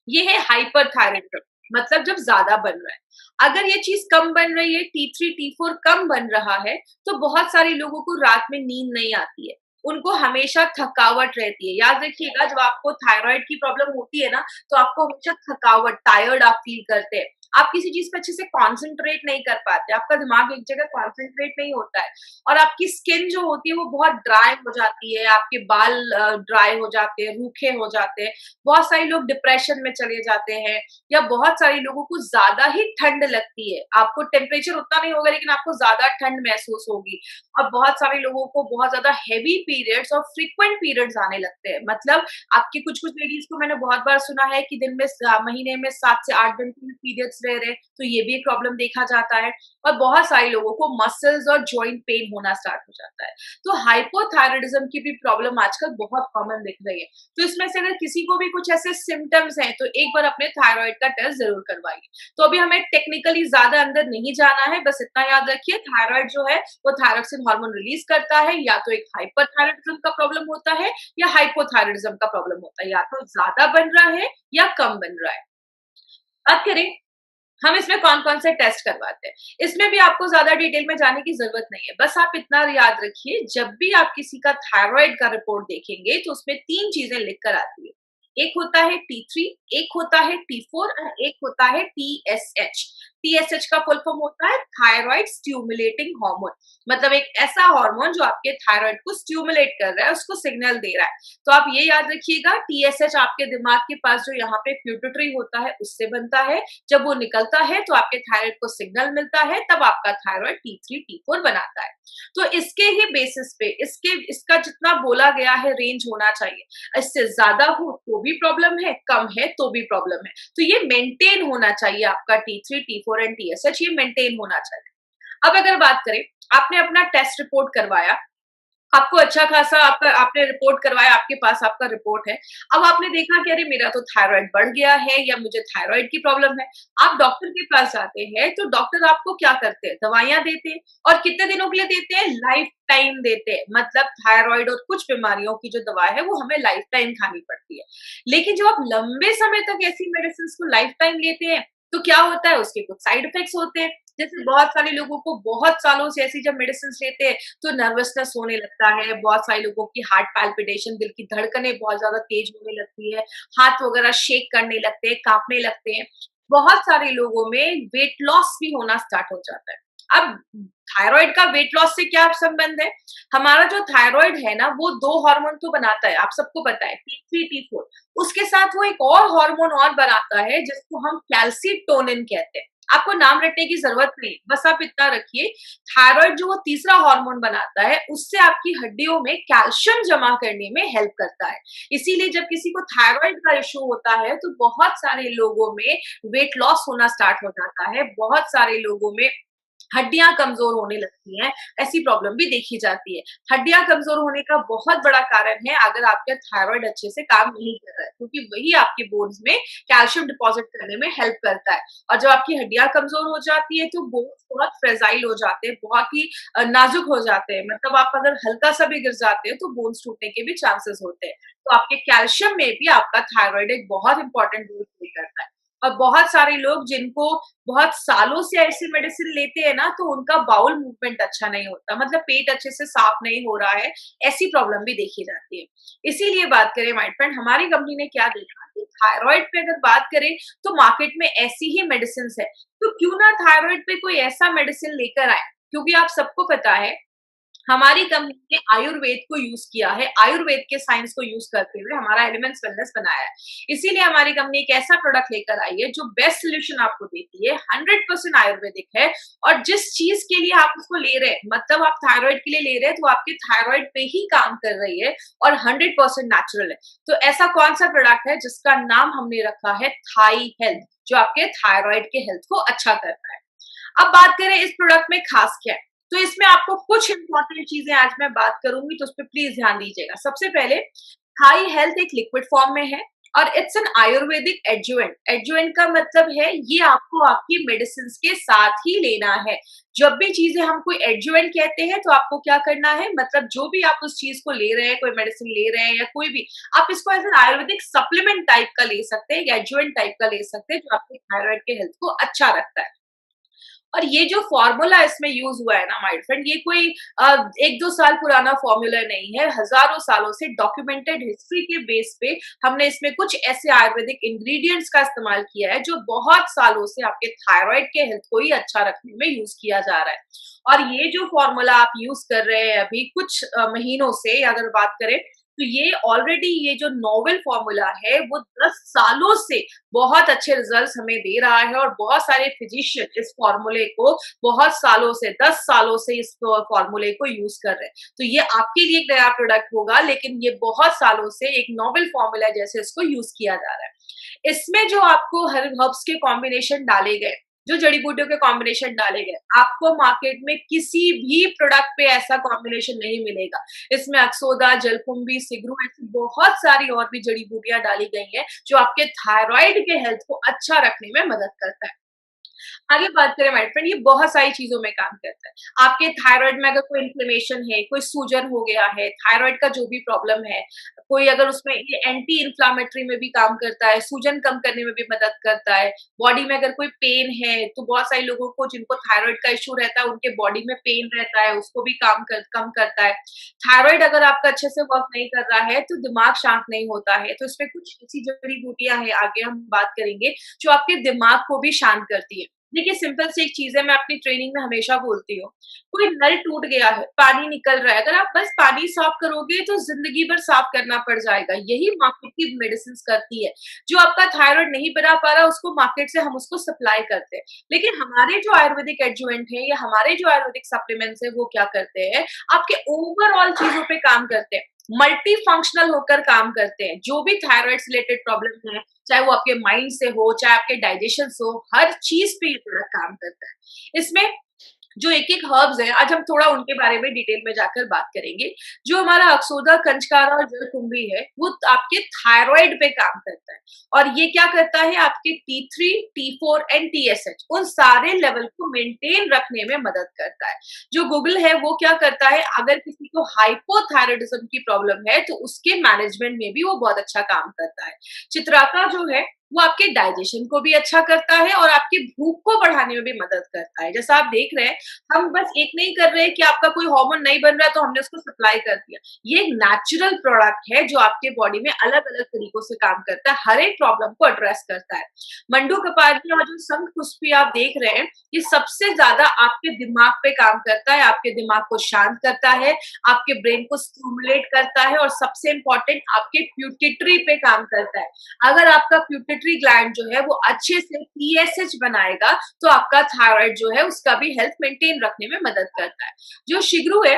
ये है हाइपरथायराइडिज्म, मतलब जब ज़्यादा बन रहा है। अगर ये चीज़ कम बन रही है, T3 T4 कम बन रहा है, तो बहुत सारे लोगों को रात में नींद नहीं आती है। उनको हमेशा थकावट रहती है। याद रखिएगा, जब आपको थायराइड की प्रॉब्लम होती है ना, तो आपको हमेशा थकावट, टायर्ड आप फील करते हैं। आप किसी चीज़ पे अच्छे से कॉन्संट्रेट नहीं कर पाते, आपका दिमाग एक जगह कॉन्संट्रेट नहीं होता है और आपकी स्किन जो होती है वो बहुत ड्राई हो जाती है, आपके बाल ड्राई हो जाते हैं, रूखे हो जाते हैं। बहुत सारे लोग डिप्रेशन में चले जाते हैं या बहुत सारे लोगों को ज़्यादा ही ठंड लगती है। आपको टेम्परेचर उतना नहीं होगा लेकिन आपको ज़्यादा ठंड महसूस होगी। और बहुत सारे लोगों को बहुत ज़्यादा हेवी पीरियड्स और फ्रीक्वेंट पीरियड्स आने लगते हैं। मतलब आपकी कुछ-कुछ लेडीज़ को मैंने बहुत बार सुना है कि दिन में महीने में 7 से 8 दिन के पीरियड्स रह रहे हैं, तो ये भी एक प्रॉब्लम देखा जाता है। और बहुत सारे लोगों को मसल्स और जॉइंट पेन होना स्टार्ट हो जाता है। तो हाइपोथायरायडिज्म की भी प्रॉब्लम आजकल बहुत कॉमन दिख रही है। तो इसमें से अगर किसी को भी कुछ ऐसे सिम्पटम्स हैं, तो एक बार अपने थायराइड का टेस्ट ज़रूर करवाइए। तो अभी हमें टेक्निकली ज़्यादा अंदर नहीं जाना है, बस इतना याद रखिए थायराइड जो है वो थायरॉक्सिन हार्मोन रिलीज़ करता है, या तो एक हाइपरथायरायडिज्म का प्रॉब्लम होता है या हाइपोथायरायडिज्म का प्रॉब्लम होता है, या तो ज़्यादा बन रहा है या कम बन रहा है। बात करें हम इसमें कौन-कौन से टेस्ट करवाते हैं। इसमें भी आपको ज़्यादा डिटेल में जाने की ज़रूरत नहीं है। बस आप इतना याद रखिए, जब भी आप किसी का थायरॉइड का रिपोर्ट देखेंगे तो उसमें 3 चीज़ें लिख कर आती है। एक होता है T3, एक होता है T4 और एक होता है TSH। TSH का फुल फॉर्म होता है थायरॉइड स्टिमुलेटिंग हार्मोन। मतलब एक ऐसा हार्मोन जो आपके थायरॉइड को स्टिमुलेट कर रहा है, उसको सिग्नल दे रहा है। तो आप ये याद रखिएगा, TSH आपके दिमाग के पास जो यहाँ पे पिट्यूटरी होता है उससे बनता है। जब वो निकलता है तो आपके थायराइड को सिग्नल मिलता है, तब आपका थायराइड T3 T4 बनाता है। तो इसके ही बेसिस पे इसका जितना बोला गया है रेंज होना चाहिए। इससे ज्यादा हो तो भी प्रॉब्लम है, कम है तो भी प्रॉब्लम है। तो ये मेंटेन होना चाहिए, आपका T3 T4 एंड TSH ये मेंटेन होना चाहिए। अब अगर बात करें, आपने अपना टेस्ट रिपोर्ट करवाया, आपको अच्छा खासा आपका आपने रिपोर्ट करवाया, आपके पास आपका रिपोर्ट है। अब आपने देखा कि अरे मेरा तो थायराइड बढ़ गया है या मुझे थायराइड की प्रॉब्लम है। आप डॉक्टर के पास जाते हैं तो डॉक्टर आपको क्या करते हैं? दवाइयाँ देते हैं और कितने दिनों के लिए देते हैं? लाइफ टाइम देते हैं। मतलब थायराइड और कुछ बीमारियों की जो दवा है वो हमें लाइफ टाइम खानी पड़ती है। लेकिन जब आप लंबे समय तक ऐसी मेडिसिन को लाइफ टाइम लेते हैं, तो क्या होता है? उसके कुछ साइड इफेक्ट्स होते हैं। जैसे बहुत सारे लोगों को बहुत सालों से ऐसी जब मेडिसिन लेते हैं तो नर्वसनेस होने लगता है, बहुत सारे लोगों की हार्ट पैल्पिटेशन, दिल की धड़कनें बहुत ज्यादा तेज होने लगती है, हाथ वगैरह शेक करने लगते हैं, कांपने लगते हैं। बहुत सारे लोगों में वेट लॉस भी होना स्टार्ट हो जाता है। अब थायराइड का वेट लॉस से क्या संबंध है? हमारा जो थायराइड है ना, वो 2 हार्मोन तो बनाता है, आप सबको पता है, T3, T4। उसके साथ वो एक और हार्मोन और बनाता है जिसको हम कैल्सीटोनिन कहते हैं। आपको नाम रटने की जरूरत नहीं, बस आप इतना रखिए, थायराइड जो वो तीसरा हार्मोन बनाता है, उससे आपकी हड्डियों में कैल्शियम जमा करने में हेल्प करता है। इसीलिए जब किसी को थायराइड का इश्यू होता है, तो बहुत सारे लोगों में वेट लॉस होना स्टार्ट हो जाता है, बहुत सारे लोगों में हड्डियां कमजोर होने लगती हैं, ऐसी प्रॉब्लम भी देखी जाती है। हड्डियां कमजोर होने का बहुत बड़ा कारण है अगर आपका थायराइड अच्छे से काम नहीं कर रहा है, क्योंकि वही आपके बोन्स में कैल्शियम डिपॉजिट करने में हेल्प करता है। और जब आपकी हड्डियां कमजोर हो जाती है तो बोन्स बहुत फ्रेजाइल हो जाते हैं, बहुत ही नाजुक हो जाते हैं। मतलब आप अगर हल्का सा भी गिर जाते हैं तो बोन्स टूटने के भी चांसेस होते हैं। तो आपके कैल्शियम में भी आपका थायराइड एक बहुत इंपॉर्टेंट रोल प्ले करता है। और बहुत सारे लोग जिनको बहुत सालों से ऐसी मेडिसिन लेते हैं ना, तो उनका बाउल मूवमेंट अच्छा नहीं होता, मतलब पेट अच्छे से साफ नहीं हो रहा है, ऐसी प्रॉब्लम भी देखी जाती है। इसीलिए बात करें माय फ्रेंड, हमारी कंपनी ने क्या देखा कि थायराइड पे अगर बात करें तो मार्केट में ऐसी ही मेडिसिन है, तो क्यों ना थायराइड पे कोई ऐसा मेडिसिन लेकर आए, क्योंकि आप सबको पता है हमारी कंपनी ने आयुर्वेद को यूज किया है, आयुर्वेद के साइंस को यूज करते हुए हमारा एलिमेंट्स वेलनेस बनाया है। इसीलिए हमारी कंपनी एक ऐसा प्रोडक्ट लेकर आई है जो बेस्ट सोल्यूशन आपको देती है, 100% आयुर्वेदिक है। और जिस चीज के लिए आप उसको ले रहे हैं, मतलब आप थायराइड के लिए ले रहे हैं, तो आपके थायराइड पे ही काम कर रही है और 100% नेचुरल है। तो ऐसा कौन सा प्रोडक्ट है जिसका नाम हमने रखा है थाई हेल्थ, जो आपके थायराइड के हेल्थ को अच्छा करता है। अब बात करें इस प्रोडक्ट में खास क्या है, तो इसमें आपको कुछ इंपॉर्टेंट चीजें आज मैं बात करूंगी, तो उस पर प्लीज ध्यान दीजिएगा। सबसे पहले, थाई हेल्थ एक लिक्विड फॉर्म में है और it's an Ayurvedic adjuvant. Adjuvant का मतलब है ये आपको आपकी मेडिसिन के साथ ही लेना है। जब भी चीजें हम कोई एडजुवेंट कहते हैं तो आपको क्या करना है, मतलब जो भी आप उस चीज को ले रहे हैं, कोई मेडिसिन ले रहे हैं या कोई भी, आप इसको as an Ayurvedic supplement type का ले सकते हैं, एडजुवेंट टाइप का ले सकते हैं, जो आपके थायराइड के हेल्थ को अच्छा रखता है। और ये जो फॉर्मूला इसमें यूज हुआ है ना माय फ्रेंड, ये कोई 1-2 साल पुराना फॉर्मूला नहीं है, हजारों सालों से डॉक्यूमेंटेड हिस्ट्री के बेस पे हमने इसमें कुछ ऐसे आयुर्वेदिक इंग्रेडिएंट्स का इस्तेमाल किया है जो बहुत सालों से आपके थायराइड के हेल्थ को ही अच्छा रखने में यूज किया जा रहा है। और ये जो फॉर्मूला आप यूज कर रहे हैं अभी कुछ महीनों से अगर बात करें, तो ये ऑलरेडी ये जो नोवेल फॉर्मूला है वो 10 सालों से बहुत अच्छे रिजल्ट्स हमें दे रहा है। और बहुत सारे फिजिशियन इस फॉर्मूले को बहुत सालों से, 10 सालों से इस फॉर्मूले को यूज कर रहे हैं। तो ये आपके लिए एक नया प्रोडक्ट होगा, लेकिन ये बहुत सालों से एक नोवेल फॉर्मूला जैसे इसको यूज किया जा रहा है। इसमें जो आपको हर्ब्स के कॉम्बिनेशन डाले गए, जो जड़ी बूटियों के कॉम्बिनेशन डाले गए, आपको मार्केट में किसी भी प्रोडक्ट पे ऐसा कॉम्बिनेशन नहीं मिलेगा। इसमें अक्सोदा, जलकुंभी, सिगरू, ऐसी बहुत सारी और भी जड़ी बूटियां डाली गई हैं जो आपके थायराइड के हेल्थ को अच्छा रखने में मदद करता है। आगे बात करें माय फ्रेंड, ये बहुत सारी चीजों में काम करता है। आपके थायराइड में अगर कोई इन्फ्लेमेशन है, कोई सूजन हो गया है, थायराइड का जो भी प्रॉब्लम है, कोई अगर उसमें ये एंटी इन्फ्लामेटरी में भी काम करता है, सूजन कम करने में भी मदद करता है। बॉडी में अगर कोई पेन है, तो बहुत सारे लोगों को जिनको थायराइड का इश्यू रहता है, उनके बॉडी में पेन रहता है, उसको भी कम करता है। थायराइड अगर आपका अच्छे से वर्क नहीं कर रहा है, तो दिमाग शांत नहीं होता है। तो इसमें कुछ ऐसी जड़ी बूटियां हैं, आगे हम बात करेंगे, जो आपके दिमाग को भी शांत करती है। देखिए, सिंपल सी एक चीज है, मैं अपनी ट्रेनिंग में हमेशा बोलती हूँ, कोई नल टूट गया है, पानी निकल रहा है, अगर आप बस पानी साफ करोगे तो जिंदगी भर साफ करना पड़ जाएगा। यही मार्केट की मेडिसिन करती है। जो आपका थायराइड नहीं बना पा रहा, उसको मार्केट से हम उसको सप्लाई करते हैं। लेकिन हमारे जो आयुर्वेदिक एडजुवेंट है या हमारे जो आयुर्वेदिक सप्लीमेंट्स है, वो क्या करते हैं, आपके ओवरऑल चीजों पे काम करते हैं, मल्टी फंक्शनल होकर काम करते हैं। जो भी थायराइड से रिलेटेड प्रॉब्लम है, चाहे वो आपके माइंड से हो, चाहे आपके डाइजेशन से हो, हर चीज पे ये प्रोडक्ट काम करता है। इसमें जो एक-एक हर्ब्स हैं, आज हम थोड़ा उनके बारे में डिटेल में जाकर बात करेंगे। जो हमारा अक्सोदा, कंचकारा और जलकुंभी है, वो आपके थायराइड पे काम करता है। और ये क्या करता है, आपके T3, T4 एंड TSH उन सारे लेवल को मेंटेन रखने में मदद करता है। जो गूगल है वो क्या करता है, अगर किसी को हाइपोथायराइडिज्म की प्रॉब्लम है, तो उसके मैनेजमेंट में भी वो बहुत अच्छा काम करता है। चित्राका जो है वो आपके डाइजेशन को भी अच्छा करता है और आपकी भूख को बढ़ाने में भी मदद करता है। जैसा आप देख रहे हैं, हम बस एक नहीं कर रहे हैं कि आपका कोई हार्मोन नहीं बन रहा है तो हमने उसको सप्लाई कर दिया। ये एक नेचुरल प्रोडक्ट है जो आपके बॉडी में अलग-अलग तरीकों से काम करता है, हर एक प्रॉब्लम को एड्रेस करता है। मंडू कपारिया और जो शंखपुष्पी आप देख रहे हैं, ये सबसे ज़्यादा आपके दिमाग पे काम करता है, आपके दिमाग को शांत करता है, आपके ब्रेन को स्टिमुलेट करता है और सबसे इम्पोर्टेंट आपके प्यूटिटरी पे काम करता है। अगर आपका प्यूटिटरी ग्लैंड जो है वो अच्छे से टीएसएच बनाएगा तो आपका थायराइड जो है उसका भी हेल्थ मेंटेन रखने में मदद करता है। जो शिगरू है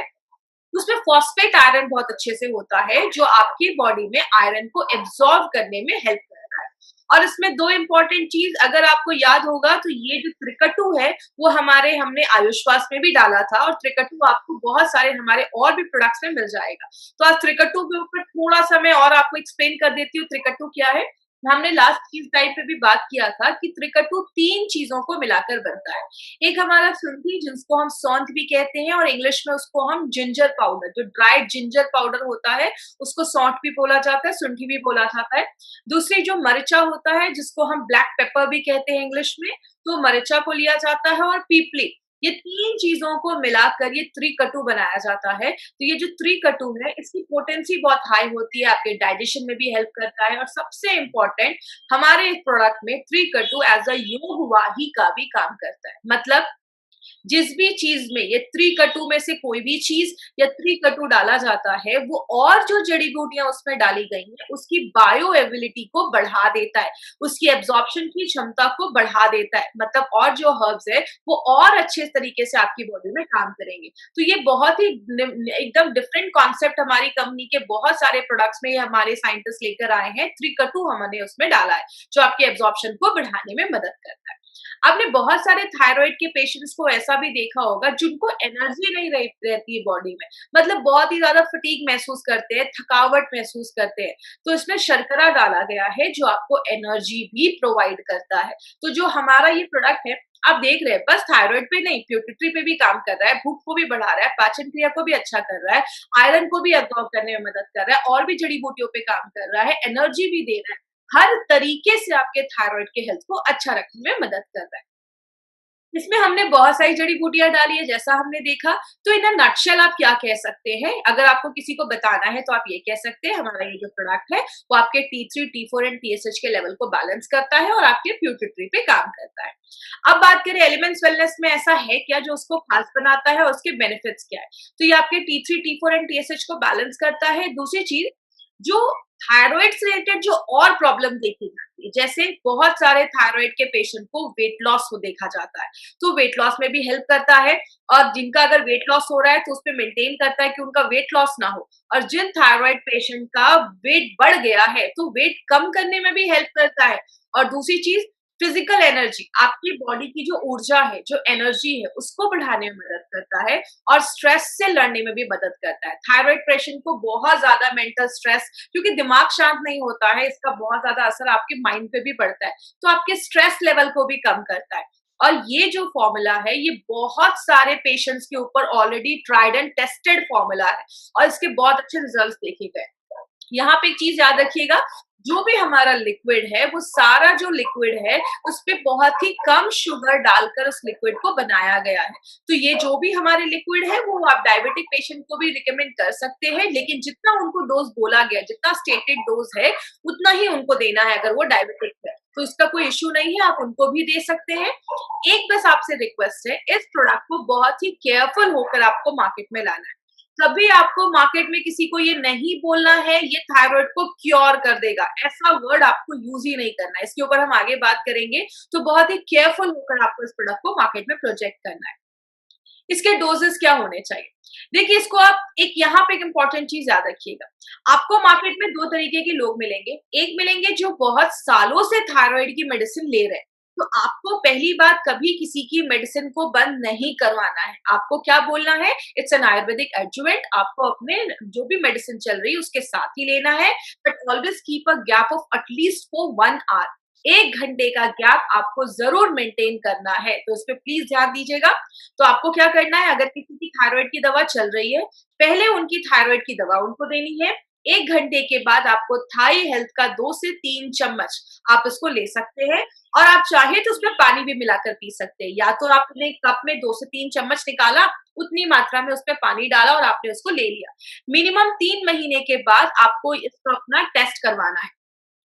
उसमें फॉस्फेट आयरन बहुत अच्छे से होता है जो आपकी बॉडी में आयरन को एब्सॉर्ब करने में हेल्प करता है। और इसमें दो इंपॉर्टेंट चीज अगर आपको याद होगा तो ये जो त्रिकटु है वो हमने आयुष्वास में भी डाला था और त्रिकटु आपको बहुत सारे हमारे और भी प्रोडक्ट्स में मिल जाएगा। तो आज त्रिकटु के ऊपर थोड़ा सा मैं और आपको एक्सप्लेन कर देती हूँ त्रिकटु क्या है। हमने लास्ट चीज टाइप पे भी बात किया था कि त्रिकटु 3 चीजों को मिलाकर बनता है। एक हमारा शुंठी जिसको हम सौंठ भी कहते हैं और इंग्लिश में उसको हम जिंजर पाउडर जो ड्राइड जिंजर पाउडर होता है उसको सौंठ भी बोला जाता है, शुंठी भी बोला जाता है। दूसरी जो मरिचा होता है जिसको हम ब्लैक पेपर भी कहते हैं इंग्लिश में, तो मरिचा को लिया जाता है और पीपली। ये 3 चीज़ों को मिलाकर ये त्रिकटु बनाया जाता है। तो ये जो त्रिकटु है इसकी पोटेंसी बहुत हाई होती है, आपके डाइजेशन में भी हेल्प करता है और सबसे इम्पोर्टेंट हमारे इस प्रोडक्ट में त्रिकटु एज़ अ योग वाही का भी काम करता है। मतलब जिस भी चीज में ये त्रिकटु में से कोई भी चीज या त्रिकटु डाला जाता है वो और जो जड़ी बूटियां उसमें डाली गई हैं उसकी बायो एबिलिटी को बढ़ा देता है, उसकी एब्जॉर्प्शन की क्षमता को बढ़ा देता है। मतलब और जो हर्ब्स है वो और अच्छे तरीके से आपकी बॉडी में काम करेंगे। तो ये बहुत ही एकदम डिफरेंट कॉन्सेप्ट हमारी कंपनी के बहुत सारे प्रोडक्ट्स में हमारे साइंटिस्ट लेकर आए हैं। त्रिकटु हमने उसमें डाला है जो आपकी एब्जॉर्प्शन को बढ़ाने में मदद करता है। आपने बहुत सारे थायराइड के पेशेंट्स को ऐसा भी देखा होगा जिनको एनर्जी नहीं रहती है बॉडी में, मतलब बहुत ही ज्यादा फटीग महसूस करते हैं, थकावट महसूस करते हैं। तो इसमें शर्करा डाला गया है जो आपको एनर्जी भी प्रोवाइड करता है। तो जो हमारा ये प्रोडक्ट है आप देख रहे हैं बस थायराइड पे नहीं प्यूटिटरी पे भी काम कर रहा है, भूख को भी बढ़ा रहा है, पाचन क्रिया को भी अच्छा कर रहा है, आयरन को भी एब्जॉर्ब करने में मदद कर रहा है और भी जड़ी बूटियों पे काम कर रहा है, एनर्जी भी दे रहा है। हर तरीके से आपके थायराइड के हेल्थ को अच्छा रखने में मदद कर रहा है। इसमें हमने बहुत सारी जड़ी-बूटियाँ डाली है जैसा हमने देखा, तो इन अ नटशेल आप क्या कह सकते हैं? अगर आपको किसी को बताना है तो आप ये कह सकते हैं हमारा ये जो प्रोडक्ट है वो आपके T3, T4 एंड TSH के लेवल को बैलेंस करता है और आपके प्यूटिटरी पे काम करता है। अब बात करें एलिमेंट्स वेलनेस में ऐसा है क्या जो उसको खास बनाता है और उसके बेनिफिट्स क्या है? तो ये आपके T3, T4 एंड TSH को बैलेंस करता है। दूसरी चीज़ जो थायराइड से रिलेटेड जो और प्रॉब्लम देखी जाती है, जैसे बहुत सारे थायराइड के पेशेंट को वेट लॉस हो देखा जाता है, तो वेट लॉस में भी हेल्प करता है और जिनका अगर वेट लॉस हो रहा है तो उसपे मेंटेन करता है कि उनका वेट लॉस ना हो। और जिन थायराइड पेशेंट का वेट बढ़ गया है तो वेट कम करने में भी हेल्प करता है। और दूसरी चीज फिजिकल एनर्जी, आपकी बॉडी की जो ऊर्जा है, जो एनर्जी है, उसको बढ़ाने में मदद करता है और स्ट्रेस से लड़ने में भी मदद करता है। थायराइड पेशेंट को बहुत ज्यादा मेंटल स्ट्रेस, क्योंकि दिमाग शांत नहीं होता है, इसका बहुत ज्यादा असर आपके माइंड पे भी पड़ता है, तो आपके स्ट्रेस लेवल को भी कम करता है। और ये जो फॉर्मूला है ये बहुत सारे पेशेंट्स के ऊपर already tried and tested formula है और इसके बहुत अच्छे रिजल्ट्स देखे गए। यहाँ पे एक चीज याद रखिएगा, जो भी हमारा लिक्विड है वो सारा जो लिक्विड है उस पे बहुत ही कम शुगर डालकर उस लिक्विड को बनाया गया है। तो ये जो भी हमारे लिक्विड है वो आप डायबिटिक पेशेंट को भी रिकमेंड कर सकते हैं, लेकिन जितना उनको डोज बोला गया, जितना स्टेटेड डोज है उतना ही उनको देना है अगर वो डायबिटिक है, तो इसका कोई इश्यू नहीं है, आप उनको भी दे सकते हैं। एक बस आपसे रिक्वेस्ट है, इस प्रोडक्ट को बहुत ही केयरफुल होकर आपको मार्केट में लाना है। कभी आपको मार्केट में किसी को ये नहीं बोलना है ये थायराइड को क्योर कर देगा, ऐसा वर्ड आपको यूज ही नहीं करना है। इसके ऊपर हम आगे बात करेंगे, तो बहुत ही केयरफुल होकर आपको इस प्रोडक्ट को मार्केट में प्रोजेक्ट करना है। इसके डोजेस क्या होने चाहिए? देखिए, इसको आप एक यहाँ पे एक इंपॉर्टेंट चीज याद रखिएगा, आपको मार्केट में दो तरीके के लोग मिलेंगे। एक मिलेंगे जो बहुत सालों से थायराइड की मेडिसिन ले रहे हैं, तो आपको पहली बात कभी किसी की मेडिसिन को बंद नहीं करवाना है। आपको क्या बोलना है, इट्स एन आयुर्वेदिक एडजुवेंट, आपको अपने जो भी मेडिसिन चल रही है उसके साथ ही लेना है, but always keep a gap of at least for 1 hour. 1 घंटे का गैप आपको जरूर मेंटेन करना है, तो इस पे प्लीज ध्यान दीजिएगा। तो आपको क्या करना है, अगर किसी की थायराइड की दवा चल रही है, पहले उनकी थायराइड की दवा उनको देनी है, 1 घंटे के बाद आपको थाई हेल्थ का 2 से 3 चम्मच आप इसको ले सकते हैं और आप चाहे तो उसमें पानी भी मिलाकर पी सकते हैं। या तो आपने कप में 2 से 3 चम्मच निकाला, उतनी मात्रा में उसमें पानी डाला और आपने उसको ले लिया। मिनिमम 3 महीने के बाद आपको इसको अपना टेस्ट करवाना है।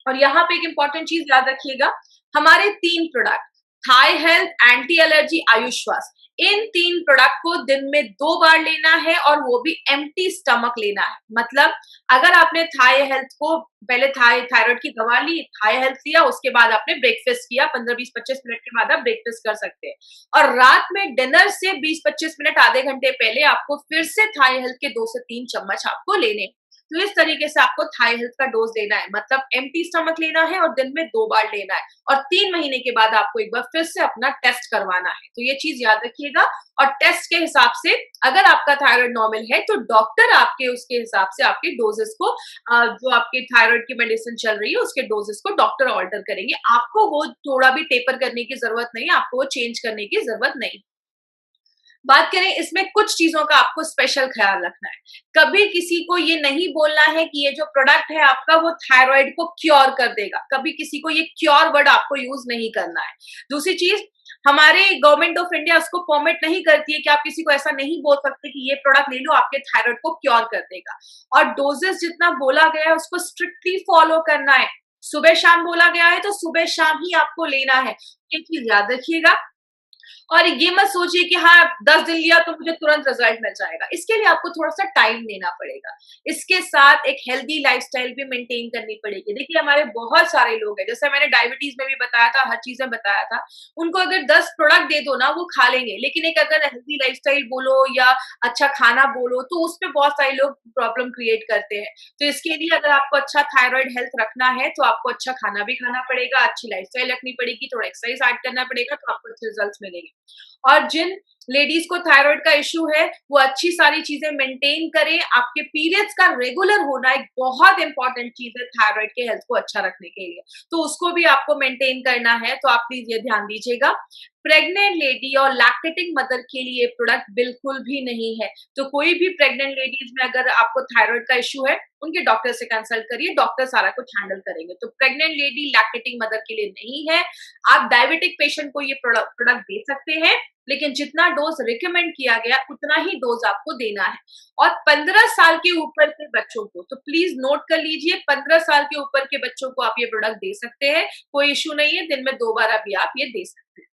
और यहाँ पे एक इंपॉर्टेंट चीज याद रखिएगा, हमारे 3 प्रोडक्ट थाई हेल्थ, एंटी एलर्जी, आयुश्वास, इन 3 प्रोडक्ट को दिन में 2 बार लेना है और वो भी एम्प्टी स्टमक लेना है। मतलब अगर आपने थाई हेल्थ को पहले थायराइड की दवा ली, थाई हेल्थ लिया, उसके बाद आपने ब्रेकफास्ट किया, 15-20-25 मिनट के बाद आप ब्रेकफास्ट कर सकते हैं और रात में डिनर से 20-25 मिनट आधे घंटे पहले आपको फिर से थाई हेल्थ के 2 से 3 चम्मच आपको लेने हैं। तो इस तरीके से आपको थाई हेल्थ का डोज लेना है, मतलब एम्प्टी स्टमक लेना है और दिन में 2 बार लेना है और 3 महीने के बाद आपको एक बार फिर से अपना टेस्ट करवाना है। तो ये चीज याद रखिएगा और टेस्ट के हिसाब से अगर आपका थायराइड नॉर्मल है तो डॉक्टर आपके उसके हिसाब से आपके डोजेस को जो आपके थायराइड की मेडिसिन चल रही है उसके डोजेस को डॉक्टर ऑल्टर करेंगे। आपको वो थोड़ा भी टेपर करने की जरूरत नहीं है, आपको वो चेंज करने की जरूरत नहीं। बात करें इसमें कुछ चीजों का आपको स्पेशल ख्याल रखना है। कभी किसी को ये नहीं बोलना है कि ये जो प्रोडक्ट है आपका वो थायराइड को क्योर कर देगा। कभी किसी को ये क्योर वर्ड आपको यूज नहीं करना है। दूसरी चीज, हमारे गवर्नमेंट ऑफ इंडिया उसको परमिट नहीं करती है कि आप किसी को ऐसा नहीं बोल सकते कि ये प्रोडक्ट ले लो आपके थायराइड को क्योर कर देगा। और डोजेस जितना बोला गया है उसको स्ट्रिक्टली फॉलो करना है। सुबह शाम बोला गया है तो सुबह शाम ही आपको लेना है। ये चीज याद रखिएगा और ये मत सोचिए कि हाँ 10 दिन लिया तो मुझे तुरंत रिजल्ट मिल जाएगा। इसके लिए आपको थोड़ा सा टाइम देना पड़ेगा। इसके साथ एक हेल्दी लाइफस्टाइल भी मेंटेन करनी पड़ेगी। देखिए हमारे बहुत सारे लोग हैं, जैसे मैंने डायबिटीज में भी बताया था, हर चीज में बताया था, उनको अगर 10 प्रोडक्ट दे दो ना वो खा लेंगे, लेकिन एक अगर हेल्दी लाइफस्टाइल बोलो या अच्छा खाना बोलो तो उसमें बहुत सारे लोग प्रॉब्लम क्रिएट करते हैं। तो इसके लिए अगर आपको अच्छा थायराइड हेल्थ रखना है तो आपको अच्छा खाना भी खाना पड़ेगा, अच्छी लाइफस्टाइल रखनी पड़ेगी, थोड़ा एक्सरसाइज ऐड करना पड़ेगा, तो आपको अच्छे रिजल्ट मिलेंगे। और जिन लेडीज को थायराइड का इश्यू है वो अच्छी सारी चीजें मेंटेन करें। आपके पीरियड्स का रेगुलर होना एक बहुत इंपॉर्टेंट चीज है थायराइड के हेल्थ को अच्छा रखने के लिए, तो उसको भी आपको मेंटेन करना है। तो आप प्लीज ये ध्यान दीजिएगा। प्रेग्नेंट लेडी और लैक्टेटिंग मदर के लिए प्रोडक्ट बिल्कुल भी नहीं है। तो कोई भी प्रेग्नेंट लेडीज में अगर आपको थायराइड का इश्यू है उनके डॉक्टर से कंसल्ट करिए, डॉक्टर सारा कुछ हैंडल करेंगे। तो प्रेग्नेंट लेडी, लैक्टेटिंग मदर के लिए नहीं है। आप डायबिटिक पेशेंट को ये प्रोडक्ट दे सकते हैं, लेकिन जितना डोज रिकमेंड किया गया उतना ही डोज आपको देना है। और 15 साल के ऊपर के बच्चों को तो प्लीज नोट कर लीजिए, 15 साल के ऊपर के बच्चों को आप ये प्रोडक्ट दे सकते हैं, कोई इश्यू नहीं है, दिन में 2 बार अभी आप ये दे सकते हैं।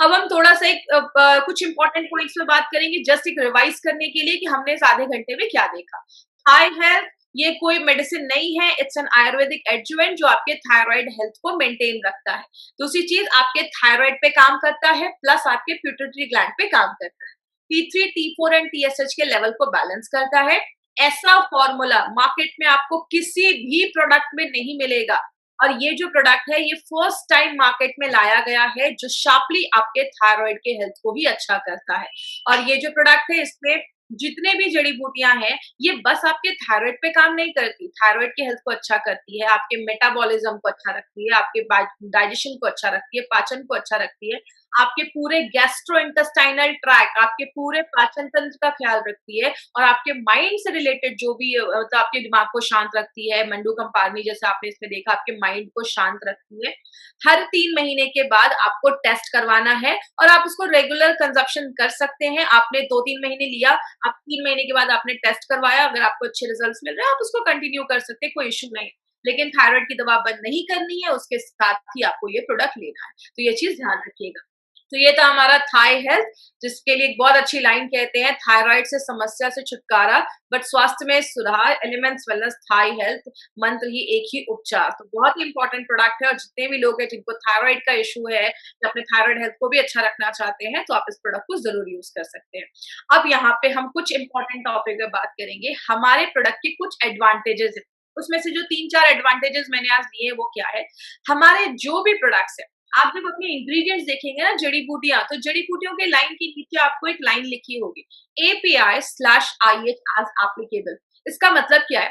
अब हम थोड़ा सा कुछ इंपॉर्टेंट पॉइंट्स पे बात करेंगे, जस्ट एक रिवाइज करने के लिए कि हमने इस आधे घंटे में क्या देखा। थाई हेल्थ ये कोई मेडिसिन नहीं है, इट्स एन आयुर्वेदिक एडजुवेंट जो आपके थायराइड हेल्थ को मेंटेन रखता है। दूसरी चीज, आपके थायराइड पे काम करता है प्लस आपके पिट्यूटरी ग्लैंड पे काम करता है। T3, T4 एंड TSH के लेवल को बैलेंस करता है। ऐसा फॉर्मूला मार्केट में आपको किसी भी प्रोडक्ट में नहीं मिलेगा और ये जो प्रोडक्ट है ये फर्स्ट टाइम मार्केट में लाया गया है जो शार्पली आपके थायराइड के हेल्थ को भी अच्छा करता है। और ये जो प्रोडक्ट है इसमें जितने भी जड़ी बूटियां हैं ये बस आपके थायराइड पे काम नहीं करती, थायराइड के हेल्थ को अच्छा करती है, आपके मेटाबॉलिज्म को अच्छा रखती है, आपके डाइजेशन को अच्छा रखती है, पाचन को अच्छा रखती है, आपके पूरे गैस्ट्रोइंटेस्टाइनल ट्रैक, आपके पूरे पाचन तंत्र का ख्याल रखती है और आपके माइंड से रिलेटेड जो भी तो आपके दिमाग को शांत रखती है। मंडूकम पारमी जैसे आपने इसमें देखा, आपके माइंड को शांत रखती है। हर 3 महीने के बाद आपको टेस्ट करवाना है और आप उसको रेगुलर कंजप्शन कर सकते हैं। आपने 2-3 महीने लिया, आप 3 महीने के बाद आपने टेस्ट करवाया, अगर आपको अच्छे रिजल्ट्स मिल रहे हैं आप उसको कंटिन्यू कर सकते हैं, कोई इश्यू नहीं। लेकिन थायराइड की दवा बंद नहीं करनी है, उसके साथ ही आपको ये प्रोडक्ट लेना है। तो ये चीज ध्यान रखिएगा। तो ये था हमारा थाई हेल्थ, जिसके लिए एक बहुत अच्छी लाइन कहते हैं, थायराइड से समस्या से छुटकारा बट स्वास्थ्य में सुधार, एलिमेंट्स वेलनेस थाई हेल्थ, मंत्र ही एक ही उपचार। तो बहुत ही इंपॉर्टेंट प्रोडक्ट है और जितने भी लोग हैं जिनको थायराइड का इशू है या अपने थायराइड हेल्थ को भी अच्छा रखना चाहते हैं तो आप इस प्रोडक्ट को जरूर यूज कर सकते हैं। अब यहाँ पे हम कुछ इंपॉर्टेंट टॉपिक पे बात करेंगे। हमारे प्रोडक्ट के कुछ एडवांटेजेस है, उसमें से जो 3-4 एडवांटेजेस मैंने आज दिए वो क्या है। हमारे जो भी प्रोडक्ट्स है, आप जब अपने इंग्रेडिएंट्स देखेंगे ना जड़ी बूटियां, तो जड़ी बूटियों के लाइन के नीचे आपको एक लाइन लिखी होगी API/IH एज एप्लीकेबल। इसका मतलब क्या है,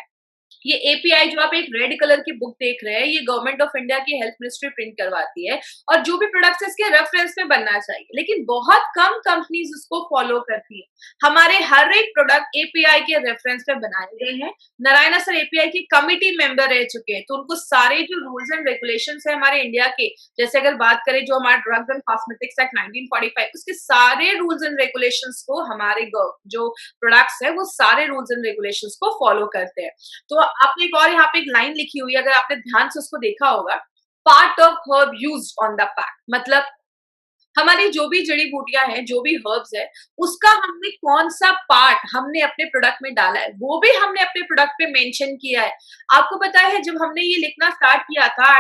ये एपीआई जो आप एक रेड कलर की बुक देख रहे हैं, ये गवर्नमेंट ऑफ इंडिया की हेल्थ मिनिस्ट्री प्रिंट करवाती है, और जो भी प्रोडक्ट्स इसके रेफरेंस में बनना चाहिए, लेकिन बहुत कम कंपनीज इसको फॉलो करती है। हमारे हर एक प्रोडक्ट एपीआई के रेफरेंस में बनाए गए हैं। नारायणा सर एपीआई की कमिटी मेंबर रह चुके हैं, तो उनको सारे जो रूल्स एंड रेगुलेशंस है हमारे इंडिया के, जैसे अगर बात करें जो हमारा ड्रग्स एंड कॉस्मेटिक्स एक्ट 1945, उसके सारे रूल्स एंड रेगुलेशंस को हमारे जो प्रोडक्ट्स है वो सारे रूल्स एंड रेगुलेशंस को फॉलो करते हैं। तो आपने एक और यहाँ पे एक लाइन लिखी हुई है, अगर आपने ध्यान से उसको देखा होगा, part of herb used on the pack, मतलब हमारी जो भी जड़ी बूटियां हैं, जो भी हर्ब्स है, उसका हमने कौन सा पार्ट हमने अपने प्रोडक्ट में डाला है, वो भी हमने अपने प्रोडक्ट पे मेंशन किया है। आपको पता है जब हमने ये लिखना स्टार्ट किया था,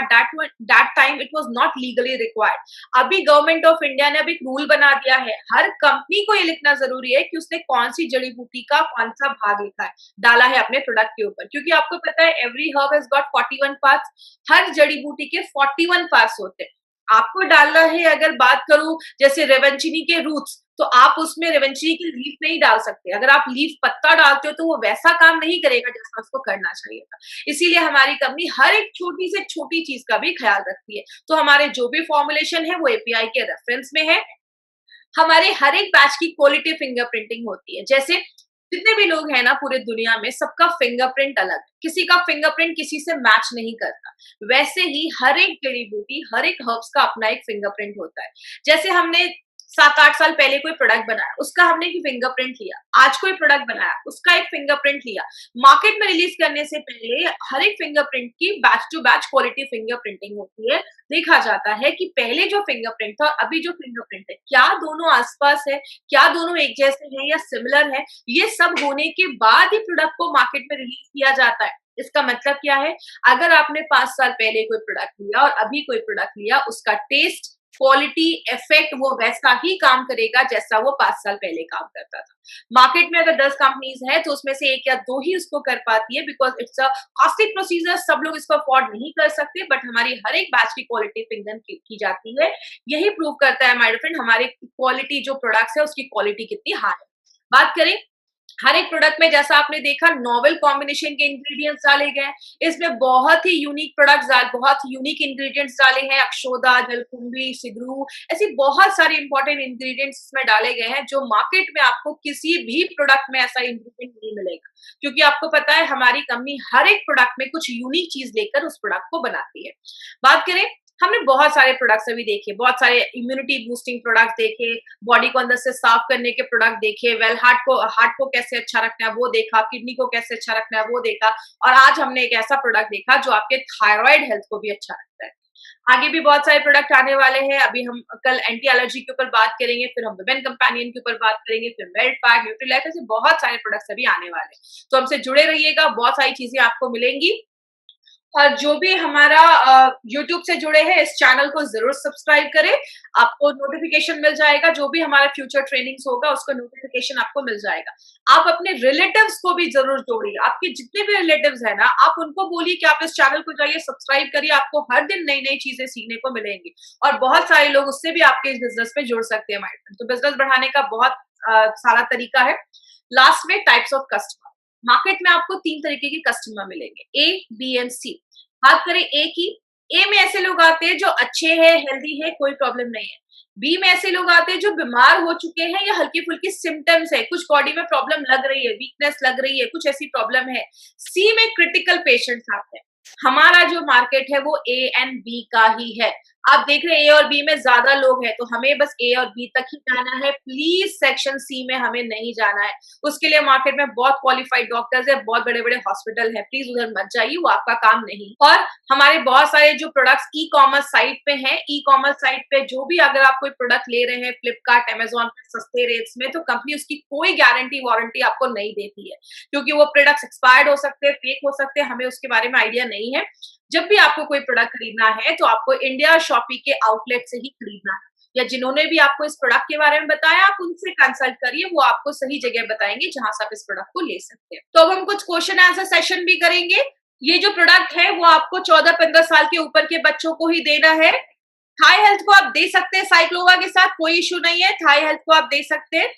that time it was not legally required. अभी गवर्नमेंट ऑफ इंडिया ने अभी एक रूल बना दिया है, हर कंपनी को ये लिखना जरूरी है कि उसने कौन सी जड़ी बूटी का कौन सा भाग लिखा है, डाला है अपने प्रोडक्ट के ऊपर, क्योंकि आपको पता है every herb has got 41 parts, हर जड़ी बूटी के 41 पार्ट्स होते हैं। आपको डालना है, अगर बात करूं जैसे रेवंचिनी के रूट्स, तो आप उसमें रेवंचिनी की लीफ नहीं डाल सकते। अगर आप लीफ पत्ता डालते हो तो वो वैसा काम नहीं करेगा जैसा उसको करना चाहिए था। इसीलिए हमारी कंपनी हर एक छोटी से छोटी चीज का भी ख्याल रखती है। तो हमारे जो भी फॉर्मुलेशन है वो एपीआई के रेफरेंस में है। हमारे हर एक बैच की क्वालिटी फिंगरप्रिंटिंग होती है। जैसे जितने भी लोग हैं ना पूरे दुनिया में, सबका फिंगरप्रिंट अलग, किसी का फिंगरप्रिंट किसी से मैच नहीं करता। वैसे ही हर एक जड़ी बूटी, हर एक हर्ब्स का अपना एक फिंगरप्रिंट होता है। जैसे हमने 7-8 साल पहले कोई प्रोडक्ट बनाया, उसका हमने एक फिंगरप्रिंट लिया। आज कोई प्रोडक्ट बनाया, उसका एक फिंगरप्रिंट लिया। मार्केट में रिलीज करने से पहले हर एक फिंगरप्रिंट की batch to batch quality fingerprinting होती है। देखा जाता है कि पहले जो फिंगरप्रिंट था और अभी जो फिंगरप्रिंट है, क्या दोनों आसपास है, क्या दोनों एक जैसे हैं या सिमिलर है। ये सब होने के बाद ही प्रोडक्ट को मार्केट में रिलीज किया जाता है। इसका मतलब क्या है, अगर आपने 5 साल पहले कोई प्रोडक्ट लिया और अभी कोई प्रोडक्ट लिया, उसका टेस्ट, क्वालिटी, इफेक्ट वो वैसा ही काम करेगा जैसा वो 5 साल पहले काम करता था। मार्केट में अगर 10 कंपनीज है तो उसमें से 1 या 2 ही उसको कर पाती है, because it's a costly procedure, सब लोग इसको अफोर्ड नहीं कर सकते। बट हमारी हर एक बैच की क्वालिटी फिंगर की जाती है। यही प्रूव करता है माय फ्रेंड, हमारे क्वालिटी जो प्रोडक्ट्स है उसकी क्वालिटी कितनी हाई है। बात करें हर एक प्रोडक्ट में, जैसा आपने देखा, नोवेल कॉम्बिनेशन के इंग्रेडिएंट्स डाले गए। इसमें बहुत ही यूनिक बहुत यूनिक इंग्रेडिएंट्स डाले हैं। अक्षोदा, जलकुंभी, सिगरू, ऐसी बहुत सारे इंपॉर्टेंट इंग्रेडिएंट्स इसमें डाले गए हैं जो मार्केट में आपको किसी भी प्रोडक्ट में ऐसा इंग्रेडिएंट नहीं मिलेगा। क्योंकि आपको पता है हमारी कंपनी हर एक प्रोडक्ट में कुछ यूनिक चीज लेकर उस प्रोडक्ट को बनाती है। बात करें, हमने बहुत सारे प्रोडक्ट्स अभी देखे, बहुत सारे इम्यूनिटी बूस्टिंग प्रोडक्ट देखे, बॉडी को अंदर से साफ करने के प्रोडक्ट देखे, हार्ट को कैसे अच्छा रखना है वो देखा, किडनी को कैसे अच्छा रखना है वो देखा, और आज हमने एक ऐसा प्रोडक्ट देखा जो आपके थायराइड हेल्थ को भी अच्छा रखता है। आगे भी बहुत सारे प्रोडक्ट आने वाले हैं। अभी हम कल एंटी एलर्जी के ऊपर बात करेंगे, फिर हम विमेन कंपेनियन के ऊपर बात करेंगे, फिर मेल्ट पैक, न्यूट्रीलाइफ, ऐसे बहुत सारे प्रोडक्ट्स अभी आने वाले हैं। तो हमसे जुड़े रहिएगा, बहुत सारी चीजें आपको मिलेंगी। और जो भी हमारा YouTube से जुड़े हैं, इस चैनल को जरूर सब्सक्राइब करें, आपको नोटिफिकेशन मिल जाएगा। जो भी हमारा फ्यूचर ट्रेनिंग्स होगा उसका नोटिफिकेशन आपको मिल जाएगा। आप अपने रिलेटिव्स को भी जरूर जोड़िए, आपके जितने भी रिलेटिव्स हैं ना, आप उनको बोलिए कि आप इस चैनल को जाइए, सब्सक्राइब करिए, आपको हर दिन नई नई चीजें सीखने को मिलेंगी। और बहुत सारे लोग उससे भी आपके इस बिजनेस में जुड़ सकते हैं। तो बिजनेस बढ़ाने का बहुत सारा तरीका है। लास्ट में टाइप्स ऑफ कस्टमर, मार्केट में आपको 3 तरीके के कस्टमर मिलेंगे, ए, बी एंड सी। बात करें ए की, ए में ऐसे लोग आते हैं जो अच्छे हैं, हेल्दी है, कोई प्रॉब्लम नहीं है। बी में ऐसे लोग आते हैं जो बीमार हो चुके हैं या हल्की फुल्की सिम्टम्स है, कुछ बॉडी में प्रॉब्लम लग रही है, वीकनेस लग रही है, कुछ ऐसी प्रॉब्लम है। सी में क्रिटिकल पेशेंट्स आते हैं। हमारा जो मार्केट है वो ए एंड बी का ही है। आप देख रहे हैं ए और बी में ज्यादा लोग हैं, तो हमें बस ए और बी तक ही जाना है। प्लीज सेक्शन सी में हमें नहीं जाना है। उसके लिए मार्केट में बहुत क्वालिफाइड डॉक्टर्स है, बहुत बड़े बड़े हॉस्पिटल है, प्लीज उधर मत जाइए, वो आपका काम नहीं। और हमारे बहुत सारे जो प्रोडक्ट्स ई कॉमर्स साइट पे हैं, ई कॉमर्स साइट पे जो भी अगर आप कोई प्रोडक्ट ले रहे हैं फ्लिपकार्ट, अमेजोन पे सस्ते रेट्स में, तो कंपनी उसकी कोई गारंटी वारंटी आपको नहीं देती है, क्योंकि वो प्रोडक्ट्स एक्सपायर्ड हो सकते हैं, फेक हो सकते हैं, हमें उसके बारे में आइडिया नहीं है। जब भी आपको कोई प्रोडक्ट खरीदना है तो आपको इंडिया शॉपी के आउटलेट से ही खरीदना है, या जिन्होंने भी आपको इस प्रोडक्ट के बारे में बताया आप उनसे कंसल्ट करिए, वो आपको सही जगह बताएंगे जहां से आप इस प्रोडक्ट को ले सकते हैं। तो अब हम कुछ क्वेश्चन आंसर सेशन भी करेंगे। ये जो प्रोडक्ट है वो आपको 14-15 साल के ऊपर के बच्चों को ही देना है। थाई हेल्थ को आप दे सकते हैं साइक्लोवा के साथ, कोई इश्यू नहीं है, थाई हेल्थ को आप दे सकते हैं।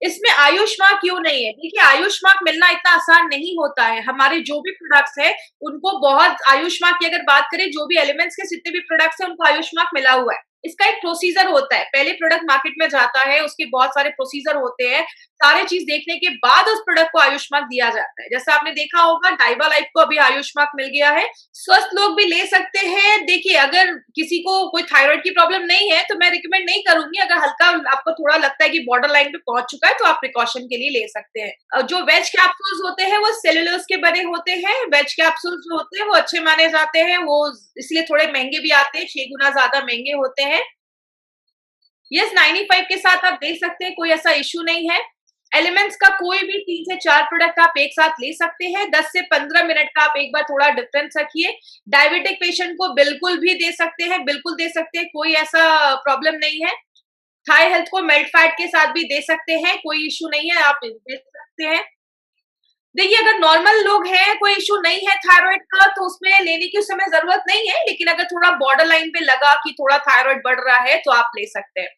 इसमें आयुष मार्क क्यों नहीं है? देखिए, आयुष मार्क मिलना इतना आसान नहीं होता है। हमारे जो भी प्रोडक्ट्स हैं, उनको बहुत आयुष मार्क की अगर बात करें, जो भी एलिमेंट्स के जितने भी प्रोडक्ट्स हैं, उनको आयुष मार्क मिला हुआ है। इसका एक प्रोसीजर होता है। पहले प्रोडक्ट मार्केट में जाता है, उसके बहुत सारे प्रोसीजर होते हैं। सारे चीज़ देखने के बाद उस प्रोडक्ट को आयुष मार्क दिया जाता है। जैसा आपने देखा होगा, डाइबा लाइफ को अभी आयुष मार्क मिल गया है। स्वस्थ लोग भी ले सकते हैं। देखिए, अगर किसी को कोई थायराइड की प्रॉब्लम नहीं है, तो मैं रिकमेंड नहीं करूँगी। अगर हल्का आपको थोड़ा लगता है कि बॉर्डर लाइन पे पहुँच चुका है, तो आप प्रिकॉशन के लिए ले सकते हैं। जो वेज कैप्सूल्स होते हैं, वो सेलुलोज के बने होते हैं। वेज कैप्सूल्स जो होते हैं, वो अच्छे माने जाते हैं। वो इसलिए थोड़े महँगे भी आते हैं, 6 गुना ज़्यादा महँगे होते हैं। यस, 95 के साथ आप दे सकते हैं, कोई ऐसा इश्यू नहीं है। एलिमेंट्स का कोई भी 3 से 4 प्रोडक्ट आप एक साथ ले सकते हैं। 10 से 15 मिनट का आप एक बार थोड़ा डिफरेंस रखिए। डायबिटिक पेशेंट को बिल्कुल भी दे सकते हैं, बिल्कुल दे सकते हैं, कोई ऐसा प्रॉब्लम नहीं है। थाई हेल्थ को मेल्ट फैट के साथ भी दे सकते हैं, कोई इश्यू नहीं है, आप दे सकते हैं। देखिए, अगर नॉर्मल लोग हैं, कोई इश्यू नहीं है थायराइड का, तो उसमें लेने की उस समय ज़रूरत नहीं है, लेकिन अगर थोड़ा बॉर्डर लाइन पे लगा कि थोड़ा थायराइड बढ़ रहा है, तो आप ले सकते हैं।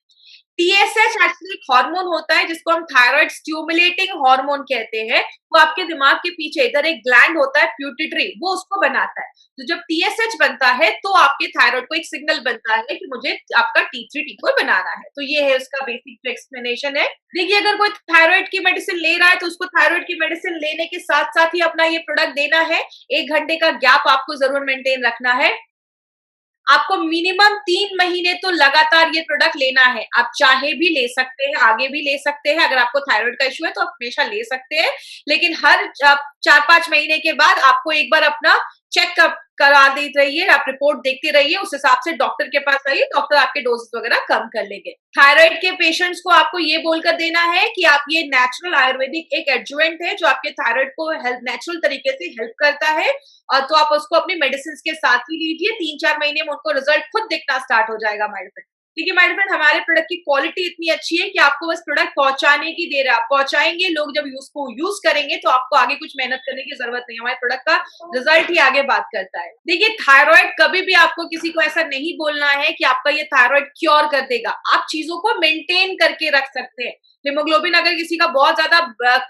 टीएसएच एक्चुअली एक हार्मोन होता है जिसको हम थायराइड स्टिमुलेटिंग हार्मोन कहते हैं। वो आपके दिमाग के पीछे इधर एक ग्लैंड होता है प्यूटिटरी, वो उसको बनाता है। तो जब टीएसएच बनता है तो आपके थायराइड को एक सिग्नल बनता है कि मुझे आपका T3 T4 बनाना है। तो ये है उसका बेसिक एक्सप्लेनेशन है। देखिए, अगर कोई थायराइड की मेडिसिन ले रहा है तो उसको थायराइड की मेडिसिन लेने के साथ-साथ ही अपना ये प्रोडक्ट देना है। 1 घंटे का गैप आपको ज़रूर मेंटेन रखना है। आपको मिनिमम 3 महीने तो लगातार ये प्रोडक्ट लेना है। आप चाहे भी ले सकते हैं, आगे भी ले सकते हैं। अगर आपको थायराइड का इश्यू है तो आप हमेशा ले सकते हैं। लेकिन हर 4-5 महीने के बाद आपको एक बार अपना चेकअप करा देते रहिए, आप रिपोर्ट देखते रहिए, उस हिसाब से डॉक्टर के पास आइए, डॉक्टर आपके डोज़ेज़ वगैरह कम कर लेंगे। थायराइड के पेशेंट्स को आपको ये बोलकर देना है कि आप ये नेचुरल आयुर्वेदिक एक एडजुवेंट है जो आपके थायराइड को हेल्प नेचुरल तरीके से हेल्प करता है। तो आप उसको अपनी मेडिसिन के साथ ही लीजिए। 3-4 महीने में उनको रिजल्ट खुद दिखना स्टार्ट हो जाएगा माय फ्रेंड। देखिए माय फ्रेंड, हमारे प्रोडक्ट की क्वालिटी इतनी अच्छी है कि आपको बस प्रोडक्ट पहुंचाने की देर है। आप पहुंचाएंगे, लोग जब उसको यूज करेंगे तो आपको आगे कुछ मेहनत करने की जरूरत नहीं है। हमारे प्रोडक्ट का रिजल्ट ही आगे बात करता है। देखिए, थायराइड कभी भी आपको किसी को ऐसा नहीं बोलना है कि आपका ये थायराइड क्योर कर देगा। आप चीजों को मेंटेन करके रख सकते हैं। हीमोग्लोबिन अगर किसी का बहुत ज्यादा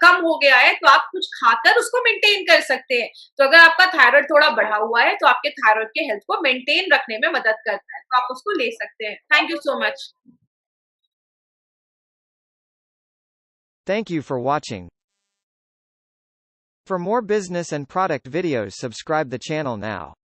कम हो गया है तो आप कुछ खाकर उसको मेंटेन कर सकते हैं। तो अगर आपका थायराइड थोड़ा बढ़ा हुआ है तो आपके थायराइड के हेल्थ को मेंटेन रखने में मदद करता है, तो आप उसको ले सकते हैं। Thank you so much. Thank you for watching. For more business and product videos, subscribe the channel now.